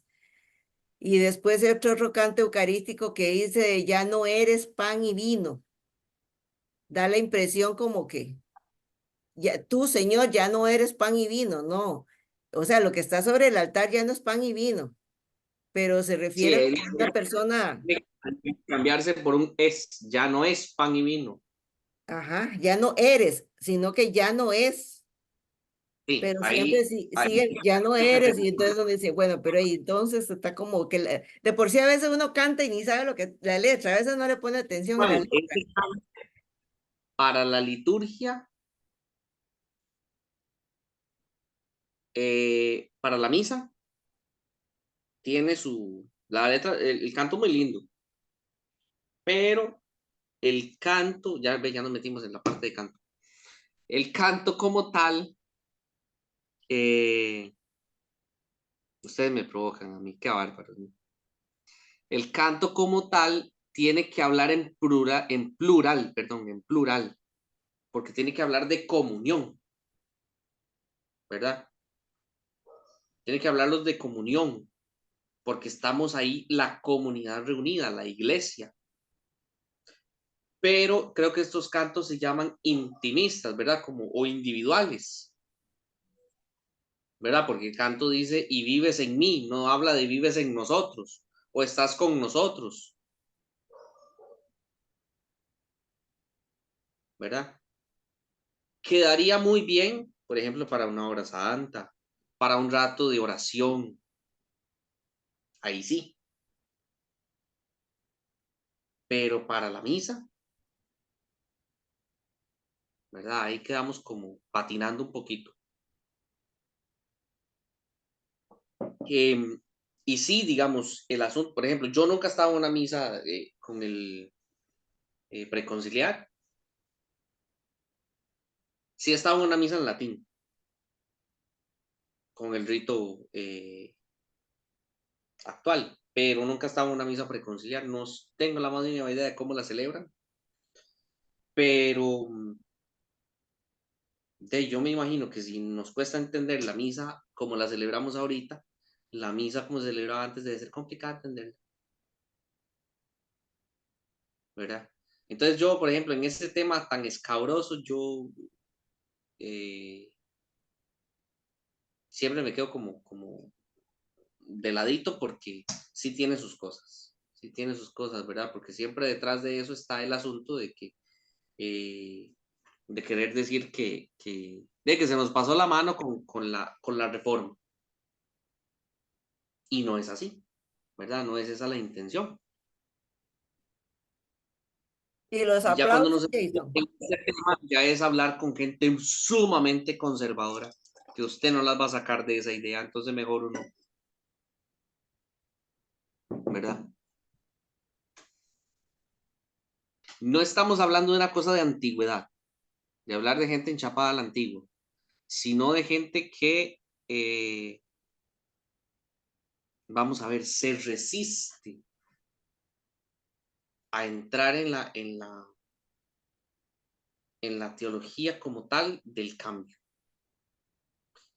Speaker 4: Y después otro canto eucarístico que dice, ya no eres pan y vino. Da la impresión como que ya, tú, Señor, ya no eres pan y vino, no. O sea, lo que está sobre el altar ya no es pan y vino, pero se
Speaker 2: Sí,
Speaker 4: refiere
Speaker 2: él
Speaker 4: como a una persona.
Speaker 2: tiene que cambiarse por un es, ya no es pan y vino.
Speaker 4: Ajá, ya no eres, sino que ya no es,
Speaker 2: Sí,
Speaker 4: pero siempre
Speaker 2: ahí
Speaker 4: sigue, ya no eres, y entonces uno dice, bueno, pero ahí entonces está como que de por sí a veces uno canta y ni sabe lo que la letra, a veces no le pone atención a la
Speaker 2: bueno,
Speaker 4: letra.
Speaker 2: para la liturgia, para la misa, tiene la letra, el canto muy lindo, pero el canto, ya nos metimos en la parte de canto. El canto como tal, eh, ustedes me provocan a mí, qué bárbaro, ¿no? El canto como tal tiene que hablar en plural, porque tiene que hablar de comunión, ¿verdad? Tiene que hablarlos de comunión, porque estamos ahí la comunidad reunida, la iglesia. Pero creo que estos cantos se llaman intimistas, ¿verdad? O individuales, ¿verdad? Porque el canto dice, y vives en mí, no habla de vives en nosotros, o estás con nosotros, ¿verdad? Quedaría muy bien, por ejemplo, para una hora santa, para un rato de oración, ahí sí. Pero para la misa, ¿verdad? Ahí quedamos como patinando un poquito. Y sí, digamos, el asunto, por ejemplo, yo nunca estaba en una misa con el preconciliar. Sí estaba en una misa en latín, con el rito actual, pero nunca estaba en una misa preconciliar. No tengo la más mínima idea de cómo la celebran, pero yo me imagino que si nos cuesta entender la misa como la celebramos ahorita, la misa como se celebraba antes debe ser complicada entenderla, ¿verdad? Entonces yo, por ejemplo, en este tema tan escabroso, yo siempre me quedo como de ladito porque sí tiene sus cosas, ¿verdad? Porque siempre detrás de eso está el asunto de que, de querer decir de que se nos pasó la mano con la reforma. Y no es así, ¿verdad? No es esa la intención.
Speaker 4: Y los
Speaker 2: Y ya cuando
Speaker 4: aplausos,
Speaker 2: nos
Speaker 4: Jason.
Speaker 2: ya es hablar con gente sumamente conservadora, que usted no las va a sacar de esa idea, entonces mejor uno, ¿verdad? No estamos hablando de una cosa de antigüedad, de hablar de gente enchapada a la antigua, sino de gente que, vamos a ver, se resiste a entrar en la teología como tal del cambio.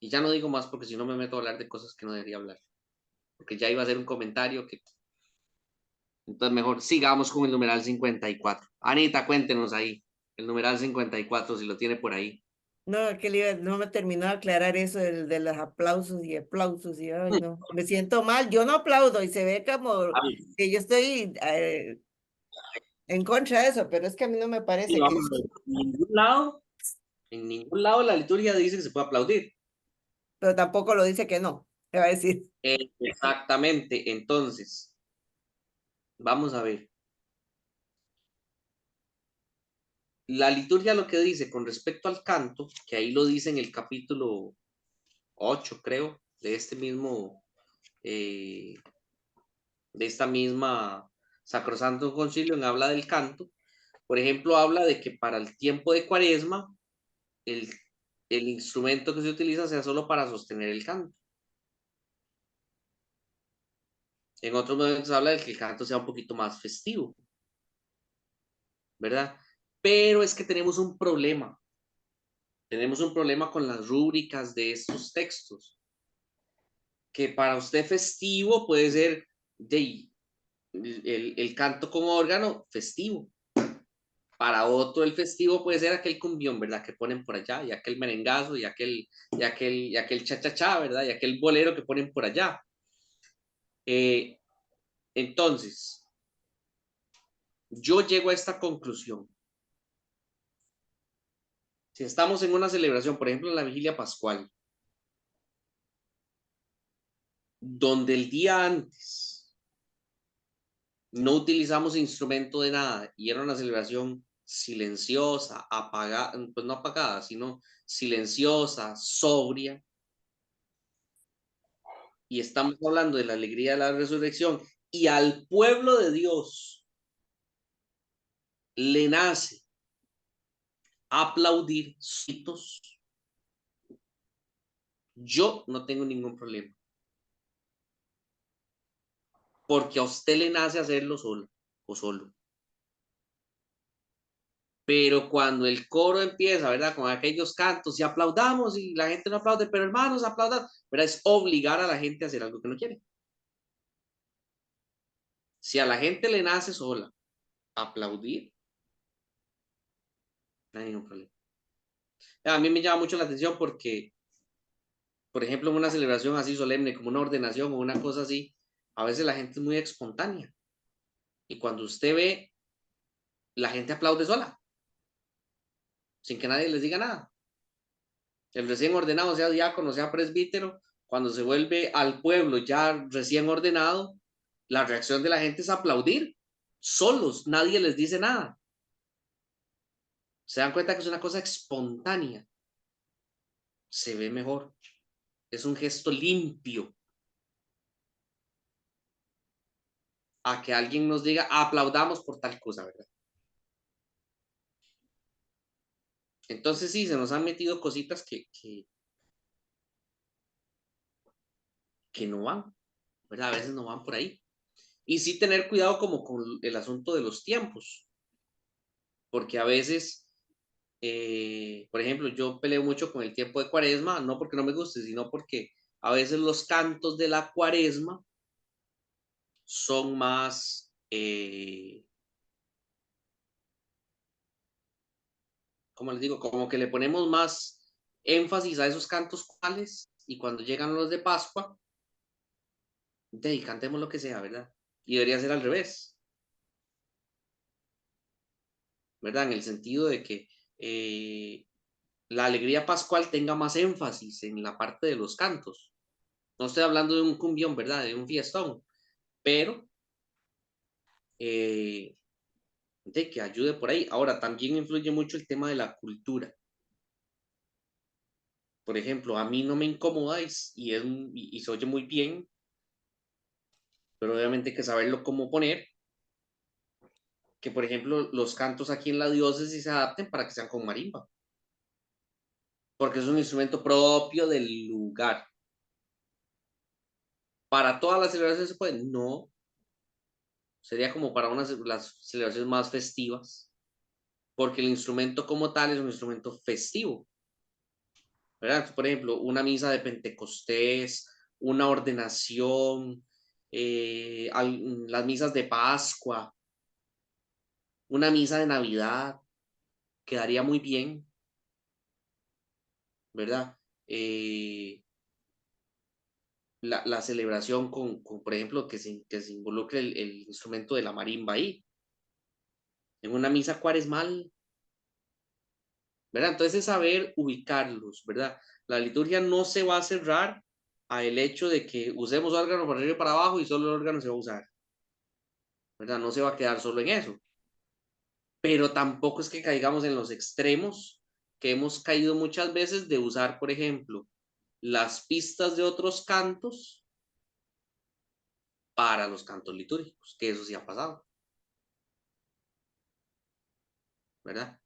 Speaker 2: Y ya no digo más porque si no me meto a hablar de cosas que no debería hablar, porque ya iba a hacer un comentario que... Entonces mejor sigamos con el numeral 54. Anita, cuéntenos ahí el numeral 54 si lo tiene por ahí.
Speaker 4: No, no me terminó de aclarar eso de los aplausos y aplausos y ay, no, me siento mal, yo no aplaudo y se ve como
Speaker 2: A ver,
Speaker 4: que yo estoy en contra de eso, pero es que a mí no me
Speaker 2: sí,
Speaker 4: parece que
Speaker 2: vamos a ver.
Speaker 4: sí,
Speaker 2: En ningún lado la liturgia dice que se puede aplaudir.
Speaker 4: pero tampoco lo dice que no, te va a decir.
Speaker 2: Exactamente. Entonces, vamos a ver. La liturgia lo que dice con respecto al canto, que ahí lo dice en el capítulo 8, creo, de este mismo, de esta misma Sacrosanto Concilio, habla del canto. Por ejemplo, habla de que para el tiempo de Cuaresma, el, el instrumento que se utiliza sea solo para sostener el canto. En otros momentos habla de que el canto sea un poquito más festivo, ¿verdad? Pero es que tenemos un problema. Tenemos un problema con las rúbricas de estos textos. Que para usted festivo puede ser el canto como órgano festivo. Para otro el festivo puede ser aquel cumbión, ¿verdad? Que ponen por allá, y aquel merengazo, y aquel cha-cha-cha, ¿verdad? Y aquel bolero que ponen por allá. Entonces, yo llego a esta conclusión. Si estamos en una celebración, por ejemplo, en la vigilia pascual, donde el día antes no utilizamos instrumento de nada y era una celebración silenciosa, apagada, pues no apagada, sino silenciosa, sobria, y estamos hablando de la alegría de la resurrección, y al pueblo de Dios le nace aplaudir citos, yo no tengo ningún problema, porque a usted le nace hacerlo solo, o solo. Pero cuando el coro empieza, ¿verdad? Con aquellos cantos y aplaudamos y la gente no aplaude, pero hermanos, aplaudan, ¿verdad? Es obligar a la gente a hacer algo que no quiere. Si a la gente le nace sola aplaudir, no hay ningún problema. A mí me llama mucho la atención porque, por ejemplo, en una celebración así solemne, como una ordenación o una cosa así, a veces la gente es muy espontánea. Y cuando usted ve, la gente aplaude sola, sin que nadie les diga nada. El recién ordenado, sea diácono, sea presbítero, cuando se vuelve al pueblo ya recién ordenado, la reacción de la gente es aplaudir, solos, nadie les dice nada. Se dan cuenta que es una cosa espontánea. Se ve mejor. Es un gesto limpio. A que alguien nos diga, aplaudamos por tal cosa, ¿verdad? Entonces sí, se nos han metido cositas que no van, ¿verdad? A veces no van por ahí. Y sí tener cuidado como con el asunto de los tiempos, porque a veces, por ejemplo, yo peleo mucho con el tiempo de Cuaresma, no porque no me guste, sino porque a veces los cantos de la Cuaresma son más, ¿cómo les digo? Como que le ponemos más énfasis a esos cantos cuales y cuando llegan los de Pascua, cantemos lo que sea, ¿verdad? Y debería ser al revés, ¿verdad? En el sentido de que la alegría pascual tenga más énfasis en la parte de los cantos. No estoy hablando de un cumbión, ¿verdad? De un fiestón, pero de que ayude por ahí. Ahora, también influye mucho el tema de la cultura. Por ejemplo, a mí no me incomoda y se oye muy bien, pero obviamente hay que saberlo cómo poner, que por ejemplo los cantos aquí en la diócesis se adapten para que sean con marimba, porque es un instrumento propio del lugar. ¿Para todas las celebraciones se puede? No, sería como para las celebraciones más festivas, porque el instrumento como tal es un instrumento festivo, ¿verdad? Por ejemplo, una misa de Pentecostés, una ordenación, las misas de Pascua, una misa de Navidad, quedaría muy bien, ¿verdad? La celebración por ejemplo, que se involucre el instrumento de la marimba ahí, en una misa cuaresmal, ¿verdad? Entonces es saber ubicarlos, ¿verdad? La liturgia no se va a cerrar a el hecho de que usemos órgano para arriba y para abajo y solo el órgano se va a usar, ¿verdad? No se va a quedar solo en eso. Pero tampoco es que caigamos en los extremos que hemos caído muchas veces de usar, por ejemplo, las pistas de otros cantos para los cantos litúrgicos, que eso sí ha pasado, ¿verdad?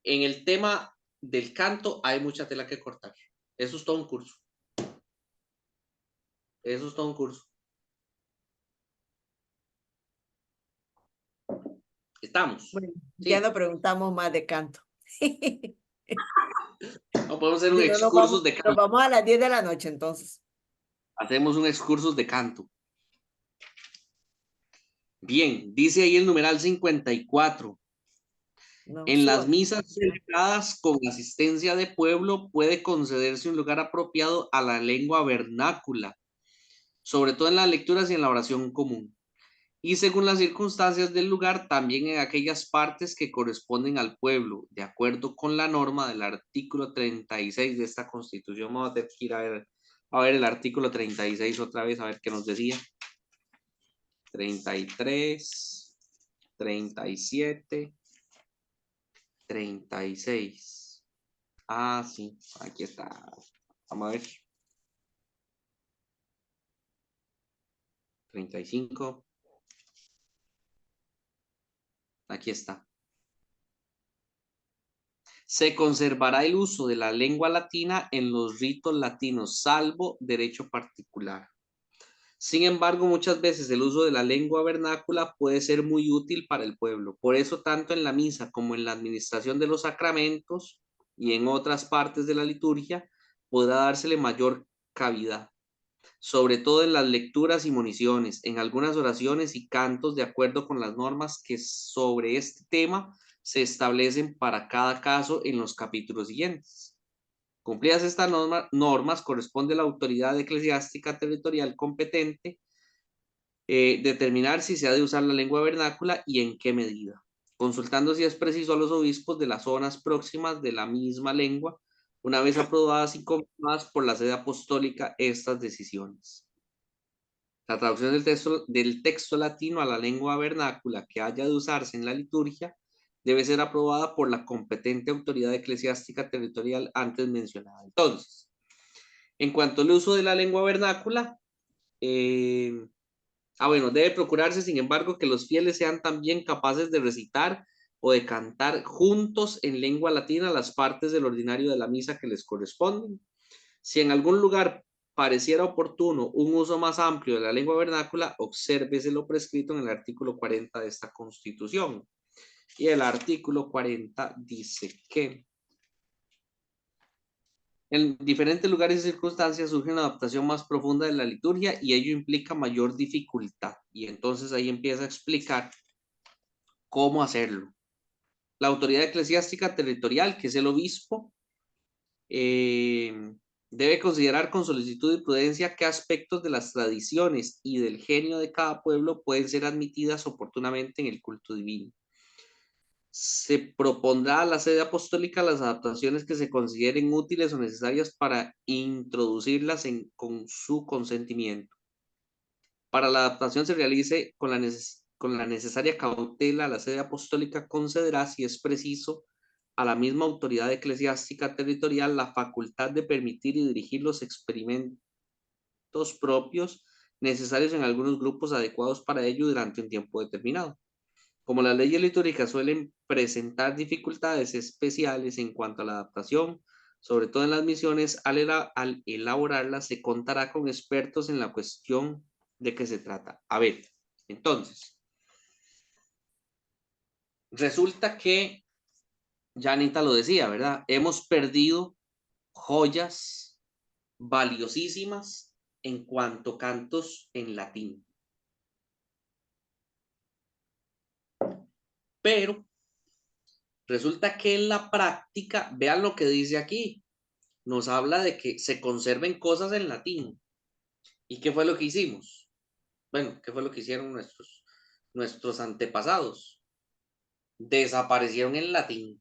Speaker 2: En el tema del canto hay mucha tela que cortar. Eso es todo un curso. Eso es todo un curso. ¿Estamos?
Speaker 4: Bueno, ya
Speaker 2: Sí.
Speaker 4: no preguntamos más de canto.
Speaker 2: No podemos hacer un
Speaker 4: Si no,
Speaker 2: excursus de
Speaker 4: nos
Speaker 2: canto.
Speaker 4: vamos a las 10 de la noche entonces.
Speaker 2: Hacemos un excursus de canto. Bien, dice ahí el numeral 54.
Speaker 4: No,
Speaker 2: En las
Speaker 4: suban.
Speaker 2: misas celebradas con asistencia de pueblo puede concederse un lugar apropiado a la lengua vernácula, sobre todo en las lecturas y en la oración común. Y según las circunstancias del lugar, también en aquellas partes que corresponden al pueblo, de acuerdo con la norma del artículo 36 de esta Constitución. Vamos a tener que ir a ver el artículo 36 otra vez, a ver qué nos decía. 33, 37, 36. Ah, sí, aquí está. Vamos a ver. 35. Aquí está. Se conservará el uso de la lengua latina en los ritos latinos, salvo derecho particular. Sin embargo, muchas veces el uso de la lengua vernácula puede ser muy útil para el pueblo. Por eso, tanto en la misa como en la administración de los sacramentos y en otras partes de la liturgia, podrá dársele mayor cavidad, sobre todo en las lecturas y moniciones, en algunas oraciones y cantos, de acuerdo con las normas que sobre este tema se establecen para cada caso en los capítulos siguientes. Cumplidas estas normas, corresponde a la autoridad eclesiástica territorial competente determinar si se ha de usar la lengua vernácula y en qué medida, consultando si es preciso a los obispos de las zonas próximas de la misma lengua, una vez aprobadas y confirmadas por la sede apostólica estas decisiones. La traducción del texto latino a la lengua vernácula que haya de usarse en la liturgia debe ser aprobada por la competente autoridad eclesiástica territorial antes mencionada. Entonces, en cuanto al uso de la lengua vernácula, bueno, debe procurarse, sin embargo, que los fieles sean también capaces de recitar o de cantar juntos en lengua latina las partes del ordinario de la misa que les corresponden. Si en algún lugar pareciera oportuno un uso más amplio de la lengua vernácula, obsérvese lo prescrito en el artículo 40 de esta Constitución. Y el artículo 40 dice que en diferentes lugares y circunstancias surge una adaptación más profunda de la liturgia y ello implica mayor dificultad. Y entonces ahí empieza a explicar cómo hacerlo. La autoridad eclesiástica territorial, que es el obispo, debe considerar con solicitud y prudencia qué aspectos de las tradiciones y del genio de cada pueblo pueden ser admitidas oportunamente en el culto divino. Se propondrá a la sede apostólica las adaptaciones que se consideren útiles o necesarias para introducirlas con su consentimiento. Para la adaptación se realice con la necesaria cautela, la sede apostólica concederá, si es preciso, a la misma autoridad eclesiástica territorial la facultad de permitir y dirigir los experimentos propios necesarios en algunos grupos adecuados para ello durante un tiempo determinado. Como las leyes litúrgicas suelen presentar dificultades especiales en cuanto a la adaptación, sobre todo en las misiones, al elaborarlas se contará con expertos en la cuestión de que se trata. A ver, entonces, resulta que, ya Anita lo decía, ¿verdad? Hemos perdido joyas valiosísimas en cuanto a cantos en latín. Pero resulta que en la práctica, vean lo que dice aquí, nos habla de que se conserven cosas en latín. ¿Y qué fue lo que hicimos? Bueno, ¿qué fue lo que hicieron nuestros antepasados? Desaparecieron el latín.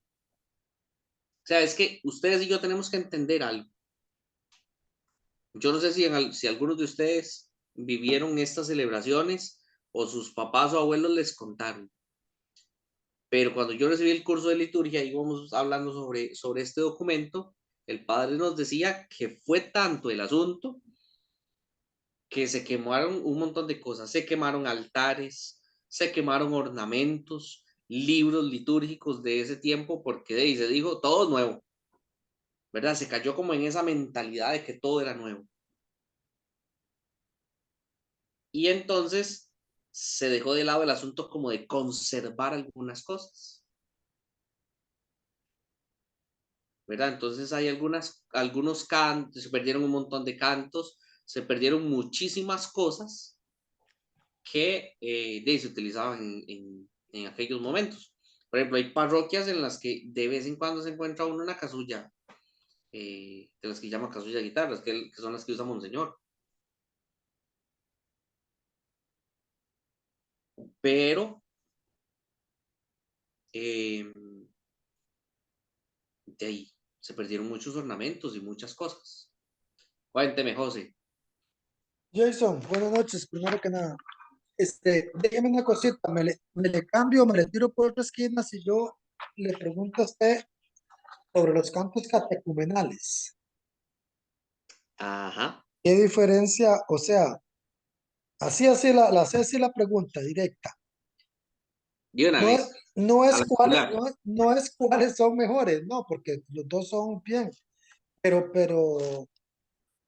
Speaker 2: O sea, es que ustedes y yo tenemos que entender algo. Yo no sé si algunos de ustedes vivieron estas celebraciones o sus papás o abuelos les contaron. Pero cuando yo recibí el curso de liturgia, íbamos hablando sobre este documento, el padre nos decía que fue tanto el asunto que se quemaron un montón de cosas. Se quemaron altares, se quemaron ornamentos, libros litúrgicos de ese tiempo, porque de ahí se dijo todo nuevo, ¿verdad? Se cayó como en esa mentalidad de que todo era nuevo. Y entonces se dejó de lado el asunto como de conservar algunas cosas, ¿verdad? Entonces hay algunos cantos, se perdieron un montón de cantos, se perdieron muchísimas cosas que se utilizaban en aquellos momentos. Por ejemplo, hay parroquias en las que de vez en cuando se encuentra uno una casulla, de las que llama casulla de guitarras, que son las que usa Monseñor. Pero de ahí se perdieron muchos ornamentos y muchas cosas. Cuénteme, José.
Speaker 6: Jason, buenas noches, primero que nada. Déjeme una cosita, me le cambio, me le tiro por otra esquina si yo le pregunto a usted sobre los cantos catecumenales.
Speaker 2: Ajá.
Speaker 6: ¿Qué diferencia? O sea, así la pregunta directa.
Speaker 2: De una vez.
Speaker 6: No
Speaker 2: A
Speaker 6: es
Speaker 2: la
Speaker 6: cuáles,
Speaker 2: popular.
Speaker 6: no es cuáles son mejores, no, porque los dos son bien, pero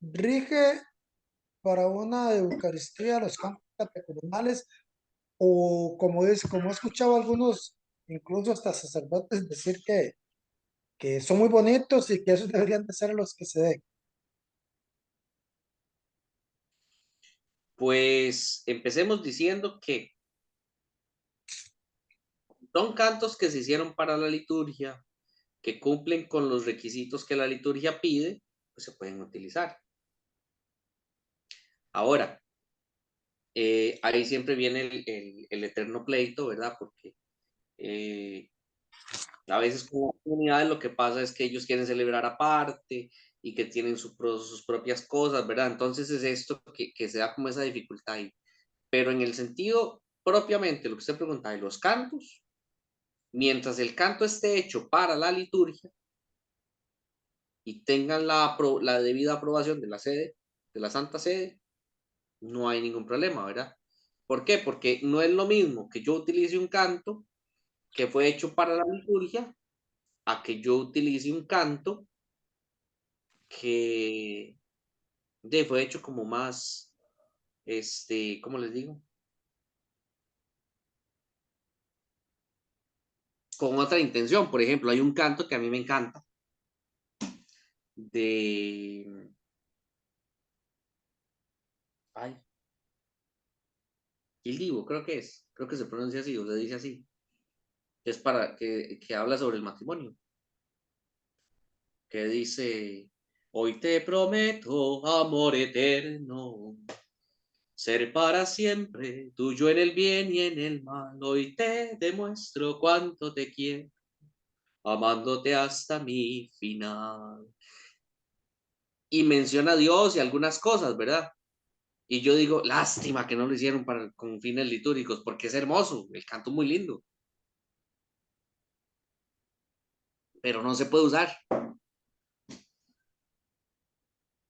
Speaker 6: rige para una Eucaristía, los cantos catecumenales, o como es, como he escuchado a algunos, incluso hasta sacerdotes, decir que son muy bonitos y que esos deberían de ser los que se den.
Speaker 2: Pues empecemos diciendo que son cantos que se hicieron para la liturgia, que cumplen con los requisitos que la liturgia pide, pues se pueden utilizar. Ahora, ahí siempre viene el eterno pleito, ¿verdad? Porque a veces como comunidades lo que pasa es que ellos quieren celebrar aparte y que tienen sus propias cosas, ¿verdad? Entonces es esto que se da como esa dificultad ahí. Pero en el sentido propiamente, lo que usted pregunta de los cantos, mientras el canto esté hecho para la liturgia y tengan la debida aprobación de la sede, de la Santa Sede, no hay ningún problema, ¿verdad? ¿Por qué? Porque no es lo mismo que yo utilice un canto que fue hecho para la liturgia a que yo utilice un canto que fue hecho como más, ¿cómo les digo? Con otra intención. Por ejemplo, hay un canto que a mí me encanta de... Ay, el Divo, creo que se pronuncia así, o se dice así, es para que habla sobre el matrimonio, que dice, hoy te prometo amor eterno, ser para siempre tuyo en el bien y en el mal, hoy te demuestro cuánto te quiero, amándote hasta mi final. Y menciona a Dios y algunas cosas, ¿verdad? Y yo digo, lástima que no lo hicieron con fines litúrgicos, porque es hermoso, el canto es muy lindo, pero no se puede usar.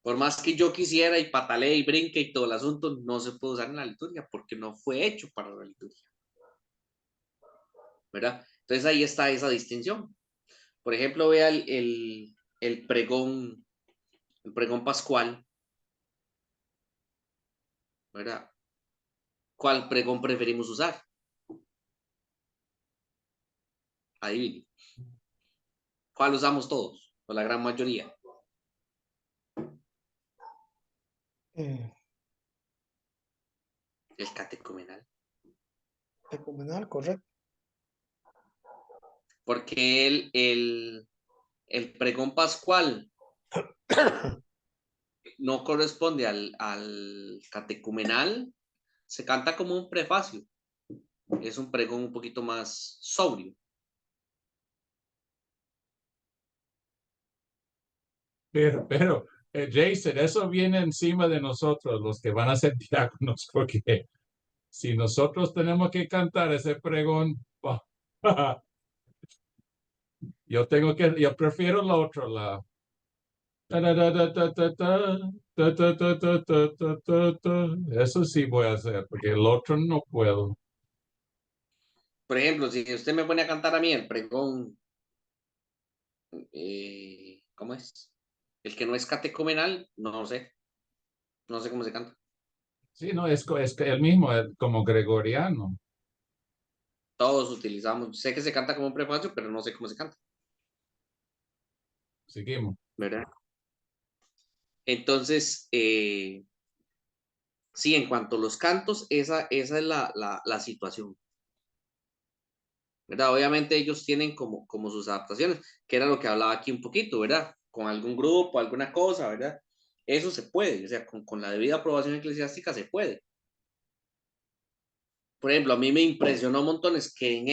Speaker 2: Por más que yo quisiera y patalee y brinque y todo el asunto, no se puede usar en la liturgia porque no fue hecho para la liturgia, ¿verdad? Entonces ahí está esa distinción. Por ejemplo, vea el pregón pascual, ¿verdad? ¿Cuál pregón preferimos usar? Adivinen. ¿Cuál usamos todos? O la gran mayoría.
Speaker 6: Eh,
Speaker 2: El catecumenal.
Speaker 6: Ecumenal, correcto.
Speaker 2: Porque el pregón pascual no corresponde al catecumenal, se canta como un prefacio. Es un pregón un poquito más sobrio.
Speaker 3: Pero Jason, eso viene encima de nosotros, los que van a ser diáconos, porque si nosotros tenemos que cantar ese pregón, yo prefiero la otra, eso sí voy a hacer, porque el otro no puedo.
Speaker 2: Por ejemplo, si usted me pone a cantar a mí el pregón, ¿cómo es? El que no es catecumenal, no sé. No sé cómo se canta.
Speaker 3: Sí, no, es que el mismo, como gregoriano.
Speaker 2: Todos utilizamos. Sé que se canta como un prefacio, pero no sé cómo se canta.
Speaker 3: Seguimos.
Speaker 2: ¿Verdad? Entonces, sí, en cuanto a los cantos, esa es la situación. ¿Verdad? Obviamente ellos tienen como sus adaptaciones, que era lo que hablaba aquí un poquito, ¿verdad? Con algún grupo, alguna cosa, ¿verdad? Eso se puede, o sea, con la debida aprobación eclesiástica se puede. Por ejemplo, a mí me impresionó montones que en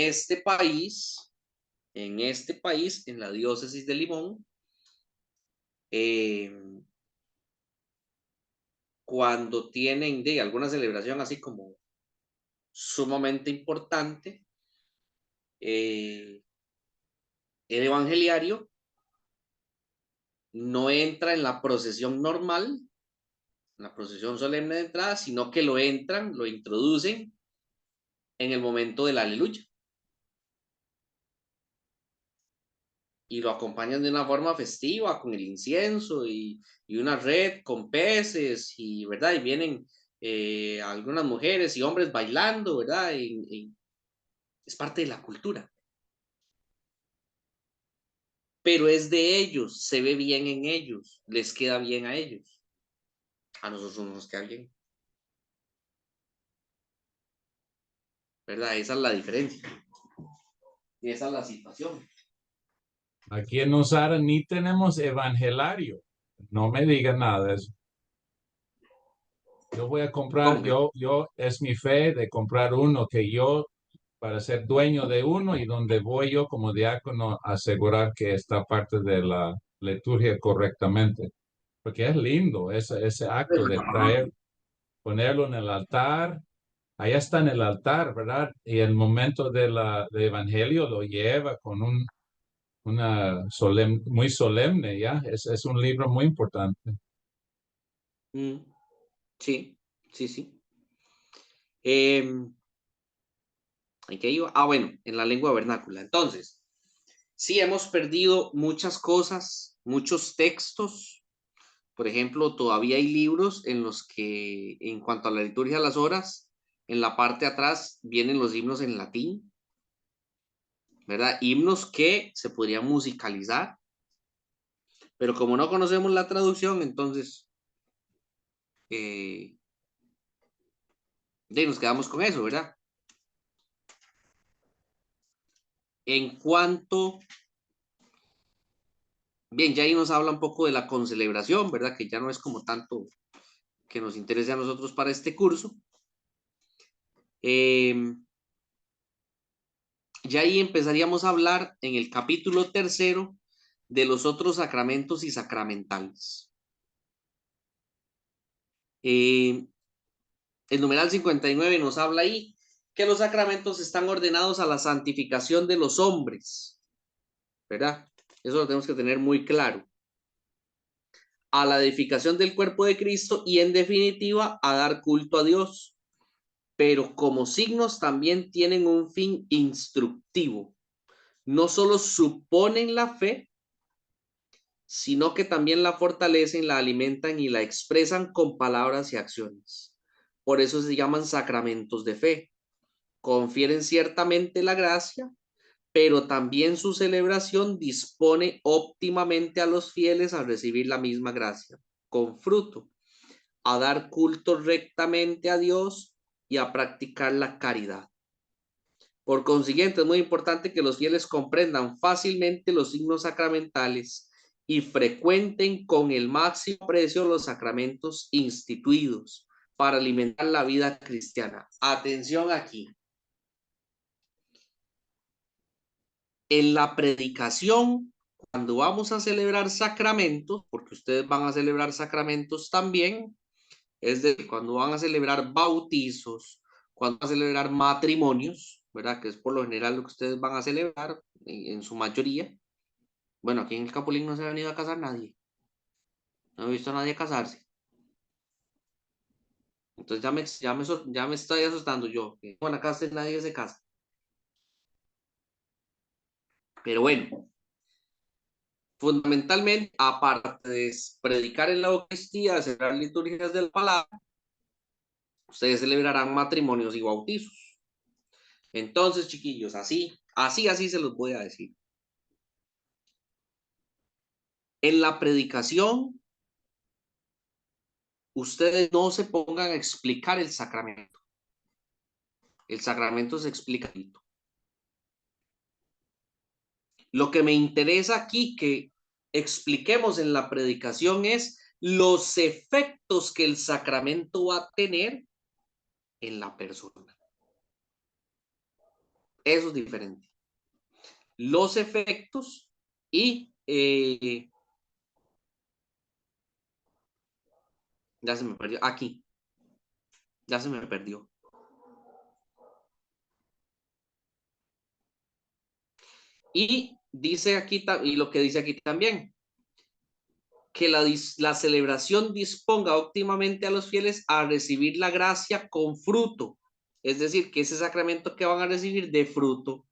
Speaker 2: la diócesis de Limón, eh, cuando tienen de alguna celebración así como sumamente importante, el evangeliario no entra en la procesión normal, en la procesión solemne de entrada, sino que lo introducen en el momento del aleluya. y lo acompañan de una forma festiva con el incienso y una red con peces y, ¿verdad? Y vienen algunas mujeres y hombres bailando, ¿verdad? Es parte de la cultura. Pero es de ellos, se ve bien en ellos, les queda bien a ellos. A nosotros no nos queda bien. ¿Verdad? Esa es la diferencia. Y esa es la situación.
Speaker 3: Aquí en Nosara ni tenemos evangelario. No me digan nada de eso. Yo voy a comprar,
Speaker 2: ¿Cómo?
Speaker 3: es mi fe de comprar uno que yo, para ser dueño de uno y donde voy yo como diácono, asegurar que está parte de la liturgia correctamente. Porque es lindo ese acto de traer, ponerlo en el altar. Allá está en el altar, ¿verdad? Y el momento de evangelio lo lleva con muy solemne, ¿ya? Es un libro muy importante.
Speaker 2: Sí, sí, sí. ¿En qué iba? Ah, bueno, en la lengua vernácula. Entonces, sí hemos perdido muchas cosas, muchos textos. Por ejemplo, todavía hay libros en los que, en cuanto a la liturgia de las horas, en la parte de atrás vienen los himnos en latín, ¿verdad? Himnos que se podrían musicalizar, pero como no conocemos la traducción, entonces nos quedamos con eso, ¿verdad? En cuanto, bien, ya ahí nos habla un poco de la concelebración, ¿verdad? Que ya no es como tanto que nos interese a nosotros para este curso. Ya ahí empezaríamos a hablar en el capítulo 3 de los otros sacramentos y sacramentales. El numeral 59 nos habla ahí que los sacramentos están ordenados a la santificación de los hombres, ¿verdad? Eso lo tenemos que tener muy claro. A la edificación del cuerpo de Cristo y en definitiva a dar culto a Dios. Pero como signos también tienen un fin instructivo. No solo suponen la fe, sino que también la fortalecen, la alimentan y la expresan con palabras y acciones. Por eso se llaman sacramentos de fe. Confieren ciertamente la gracia, pero también su celebración dispone óptimamente a los fieles a recibir la misma gracia, con fruto, a dar culto rectamente a Dios y a practicar la caridad. Por consiguiente, es muy importante que los fieles comprendan fácilmente los signos sacramentales y frecuenten con el máximo aprecio los sacramentos instituidos para alimentar la vida cristiana. Atención aquí. En la predicación, cuando vamos a celebrar sacramentos, porque ustedes van a celebrar sacramentos también, es decir, cuando van a celebrar bautizos, cuando van a celebrar matrimonios, ¿verdad? Que es por lo general lo que ustedes van a celebrar en su mayoría. Bueno, aquí en el Capulín no se ha venido a casar nadie. No he visto a nadie casarse. Entonces ya me estoy asustando yo. Bueno, acá nadie se casa. Pero bueno, fundamentalmente, aparte de predicar en la Eucaristía, celebrar liturgias de la palabra, ustedes celebrarán matrimonios y bautizos. Entonces, chiquillos, así se los voy a decir. En la predicación, ustedes no se pongan a explicar el sacramento. El sacramento se explica. Lo que me interesa aquí que expliquemos en la predicación es los efectos que el sacramento va a tener en la persona. Eso es diferente. Los efectos y ya se me perdió. Aquí. Ya se me perdió. Y dice aquí, y lo que dice aquí también, que la celebración disponga óptimamente a los fieles a recibir la gracia con fruto. Es decir, que ese sacramento que van a recibir de fruto.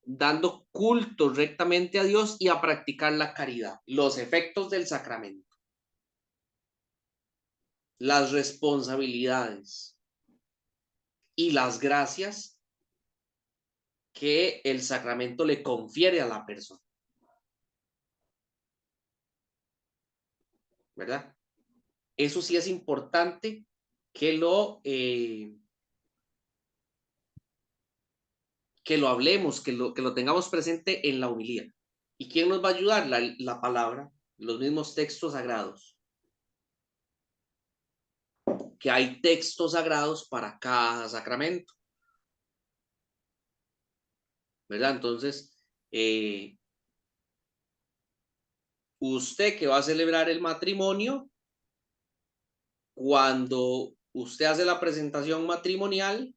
Speaker 2: dando culto rectamente a Dios y a practicar la caridad. Los efectos del sacramento. Las responsabilidades y las gracias que el sacramento le confiere a la persona. ¿Verdad? Eso sí es importante que lo hablemos, que lo tengamos presente en la homilía. ¿Y quién nos va a ayudar? La palabra, los mismos textos sagrados. Que hay textos sagrados para cada sacramento. ¿Verdad? Entonces, usted que va a celebrar el matrimonio, cuando usted hace la presentación matrimonial,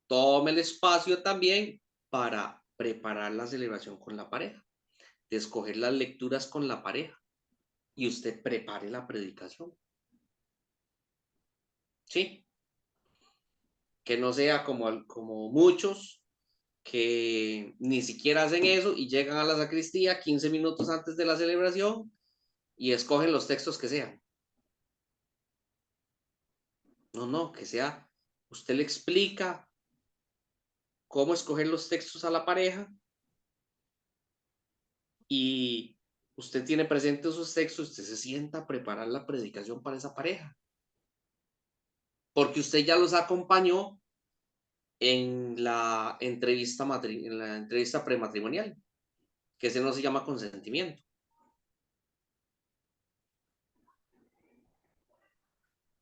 Speaker 2: tome el espacio también para preparar la celebración con la pareja, de escoger las lecturas con la pareja y usted prepare la predicación. ¿Sí? Que no sea como muchos que ni siquiera hacen eso y llegan a la sacristía 15 minutos antes de la celebración y escogen los textos que sean. No, que sea, usted le explica cómo escoger los textos a la pareja y usted tiene presentes esos textos, usted se sienta a preparar la predicación para esa pareja. Porque usted ya los acompañó en la entrevista prematrimonial, que ese no se llama consentimiento.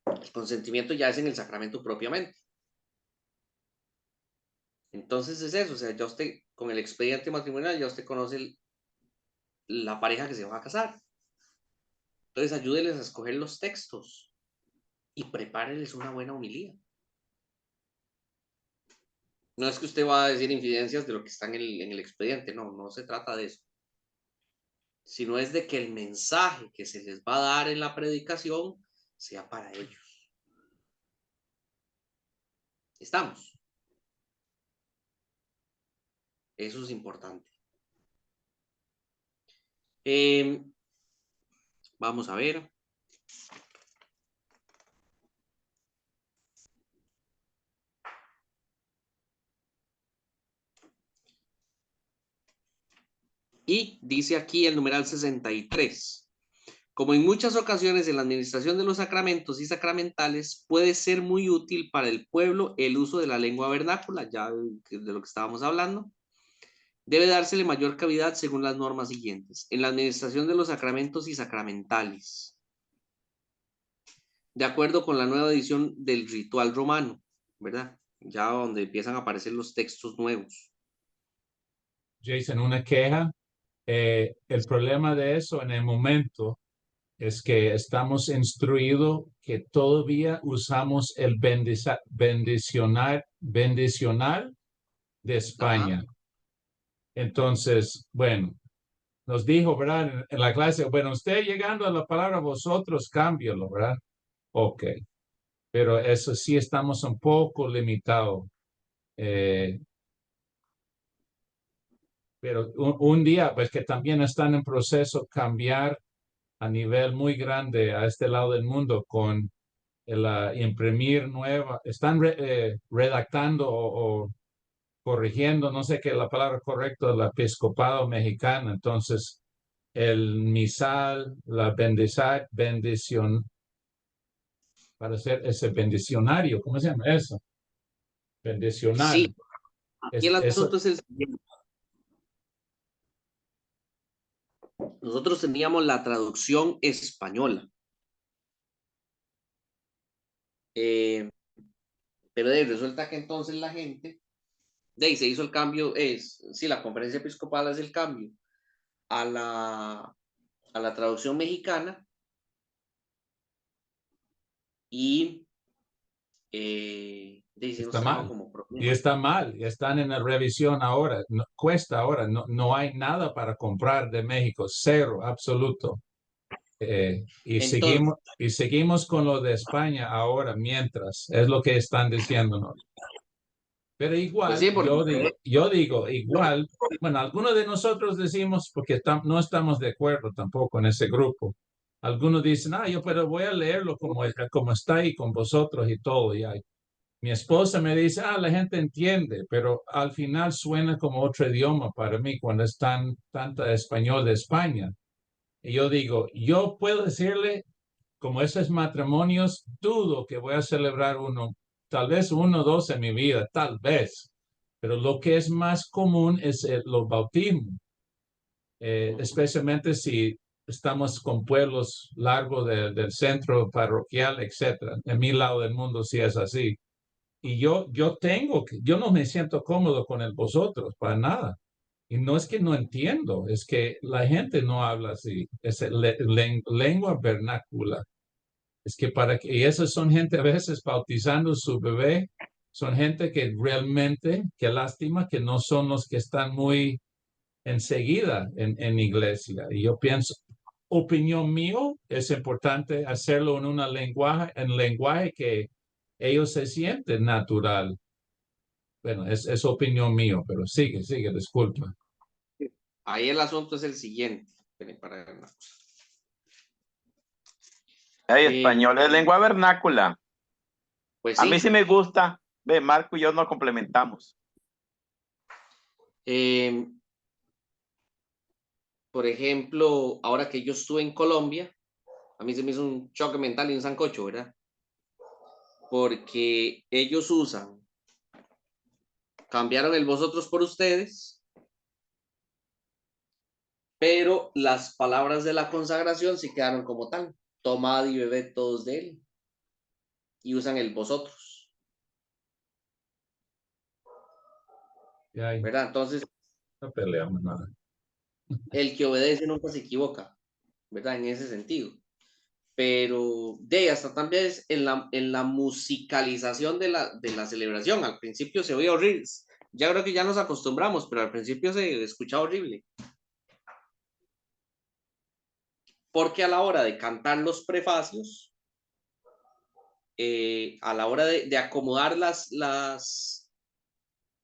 Speaker 2: El consentimiento ya es en el sacramento propiamente. Entonces es eso, o sea, ya usted con el expediente matrimonial ya usted conoce la pareja que se va a casar. Entonces ayúdeles a escoger los textos y prepárenles una buena homilía. No es que usted va a decir infidencias de lo que está en el expediente, no se trata de eso. Sino es de que el mensaje que se les va a dar en la predicación sea para ellos. ¿Estamos? Eso es importante. Vamos a ver. Y dice aquí el numeral 63. Como en muchas ocasiones en la administración de los sacramentos y sacramentales puede ser muy útil para el pueblo el uso de la lengua vernácula, ya de lo que estábamos hablando, debe dársele mayor cavidad según las normas siguientes. En la administración de los sacramentos y sacramentales, de acuerdo con la nueva edición del ritual romano, ¿verdad? Ya donde empiezan a aparecer los textos nuevos.
Speaker 3: Jason, una queja. El problema de eso en el momento es que estamos instruidos que todavía usamos el bendicional de España.
Speaker 2: Ajá.
Speaker 3: Entonces, bueno, nos dijo, ¿verdad? En la clase, bueno, usted llegando a la palabra vosotros, cámbialo, ¿verdad? Ok, pero eso sí estamos un poco limitados. Pero un día, pues que también están en proceso cambiar a nivel muy grande a este lado del mundo con el imprimir nueva, están redactando o corrigiendo, no sé qué es la palabra correcta, del episcopado mexicano. Entonces, el misal, la bendición, para hacer ese bendicionario, ¿cómo se llama eso? Bendicional.
Speaker 2: Sí, aquí el asunto es el siguiente. Nosotros teníamos la traducción española. Pero resulta que entonces la gente, de ahí se hizo el cambio, la conferencia episcopal hace el cambio a la traducción mexicana y
Speaker 3: Está mal. Y está mal, y están en la revisión ahora, cuesta ahora, no hay nada para comprar de México, cero, absoluto.
Speaker 2: Entonces,
Speaker 3: Seguimos con lo de España ahora, mientras, es lo que están diciéndonos. Pero igual,
Speaker 2: Pues sí, porque
Speaker 3: yo digo, igual, bueno, algunos de nosotros decimos, porque no estamos de acuerdo tampoco en ese grupo. Algunos dicen, yo pero voy a leerlo como está ahí con vosotros y todo. Y mi esposa me dice, la gente entiende, pero al final suena como otro idioma para mí cuando es tanta español de España. Y yo digo, yo puedo decirle, como esos matrimonios, dudo que voy a celebrar uno, tal vez uno o dos en mi vida, tal vez. Pero lo que es más común es los bautismos, especialmente si estamos con pueblos largos del centro parroquial, etcétera. En mi lado del mundo sí es así. Y yo no me siento cómodo con el vosotros, para nada. Y no es que no entiendo, es que la gente no habla así. Es lengua vernácula. Es que y esas son gente a veces bautizando su bebé, son gente que realmente, qué lástima, que no son los que están muy enseguida en iglesia. Y yo pienso, opinión mío, es importante hacerlo en lenguaje que ellos se sienten natural. Bueno, es opinión mío, pero sigue, disculpa.
Speaker 2: ahí el asunto es el siguiente. Esperen para ver una cosa.
Speaker 7: Español es lengua vernácula.
Speaker 2: Pues
Speaker 7: A
Speaker 2: sí.
Speaker 7: mí sí me gusta. Ve, Marco y yo nos complementamos.
Speaker 2: Por ejemplo, ahora que yo estuve en Colombia, a mí se me hizo un choque mental y un sancocho, ¿verdad? Porque ellos cambiaron el vosotros por ustedes, pero las palabras de la consagración sí quedaron como tal. Tomad y bebed todos de él. Y usan el vosotros. ¿Verdad? Entonces,
Speaker 3: no peleamos nada.
Speaker 2: El que obedece nunca se equivoca, ¿verdad? En ese sentido. Pero hasta también en la musicalización de la celebración. Al principio se oía horrible. Ya creo que ya nos acostumbramos, pero al principio se escuchaba horrible. Porque a la hora de cantar los prefacios, a la hora de acomodar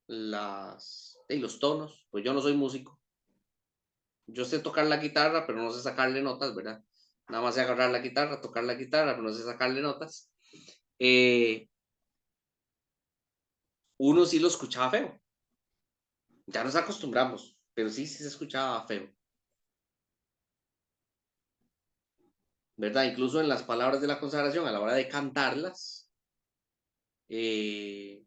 Speaker 2: los tonos, pues yo no soy músico. Yo sé tocar la guitarra, pero no sé sacarle notas, ¿verdad? Nada más sé agarrar la guitarra, tocar la guitarra, pero no sé sacarle notas. Uno sí lo escuchaba feo. Ya nos acostumbramos, pero sí se escuchaba feo. ¿Verdad? Incluso en las palabras de la consagración, a la hora de cantarlas, se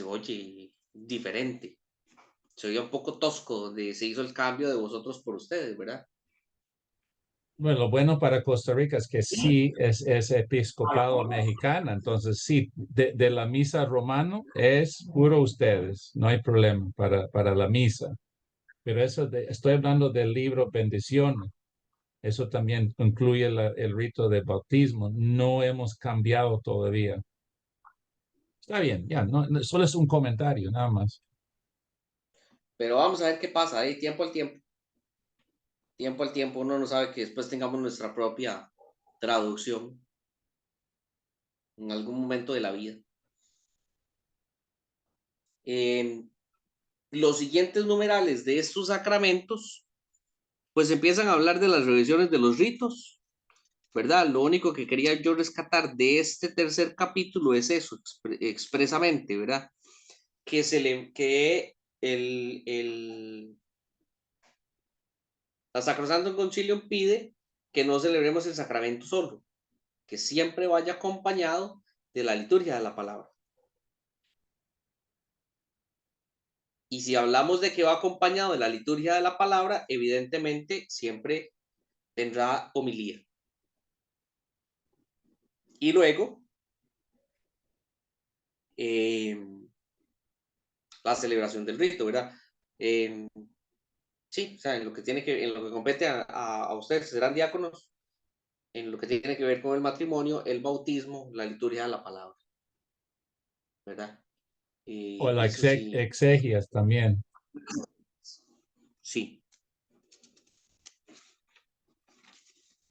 Speaker 2: oye diferente. Se oye un poco tosco, se hizo el cambio de vosotros por ustedes, ¿verdad?
Speaker 3: Bueno, lo bueno para Costa Rica es que sí es episcopado mexicana, entonces sí, de la misa romano es puro ustedes, no hay problema para la misa. Pero estoy hablando del libro Bendiciones, eso también incluye el rito de bautismo, no hemos cambiado todavía. Está bien, ya, solo es un comentario, nada más.
Speaker 2: Pero vamos a ver qué pasa ahí, tiempo al tiempo. Tiempo al tiempo, uno no sabe que después tengamos nuestra propia traducción en algún momento de la vida. Los siguientes numerales de estos sacramentos, pues empiezan a hablar de las revisiones de los ritos, ¿verdad? Lo único que quería yo rescatar de este tercer capítulo es eso, expresamente, ¿verdad? Que la Sacrosantum Concilium pide que no celebremos el sacramento solo, que siempre vaya acompañado de la liturgia de la palabra. Y si hablamos de que va acompañado de la liturgia de la palabra, evidentemente siempre tendrá homilía. Y luego, la celebración del rito, ¿verdad? Sí, o sea, en lo que compete a ustedes, serán diáconos, en lo que tiene que ver con el matrimonio, el bautismo, la liturgia de la palabra, ¿verdad?
Speaker 3: O la
Speaker 2: Eso sí,
Speaker 3: exegias también.
Speaker 2: sí.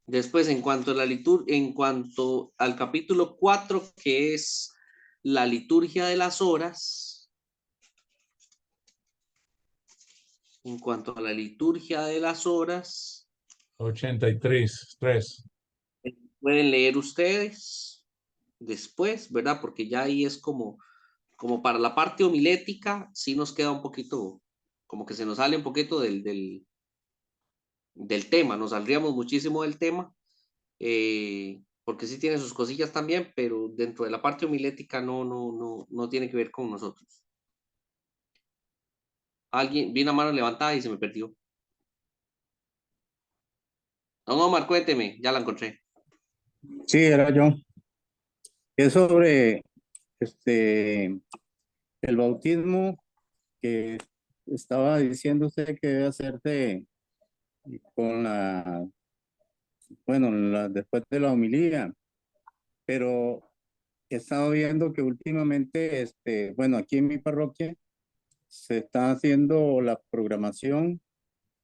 Speaker 2: Después, en cuanto a en cuanto al capítulo 4, que es la liturgia de las horas, En cuanto a la liturgia de las horas,
Speaker 3: 83, 3.
Speaker 2: pueden leer ustedes después, ¿verdad? Porque ya ahí es como para la parte homilética, sí nos queda un poquito, como que se nos sale un poquito del tema, nos saldríamos muchísimo del tema, porque sí tiene sus cosillas también, pero dentro de la parte homilética no tiene que ver con nosotros. Alguien, vi una mano levantada y se me perdió. No, Omar, cuénteme, ya la encontré.
Speaker 8: Sí, era yo. Es sobre el bautismo que estaba diciendo usted que debe hacerse con después de la homilía, pero he estado viendo que últimamente, aquí en mi parroquia se está haciendo la programación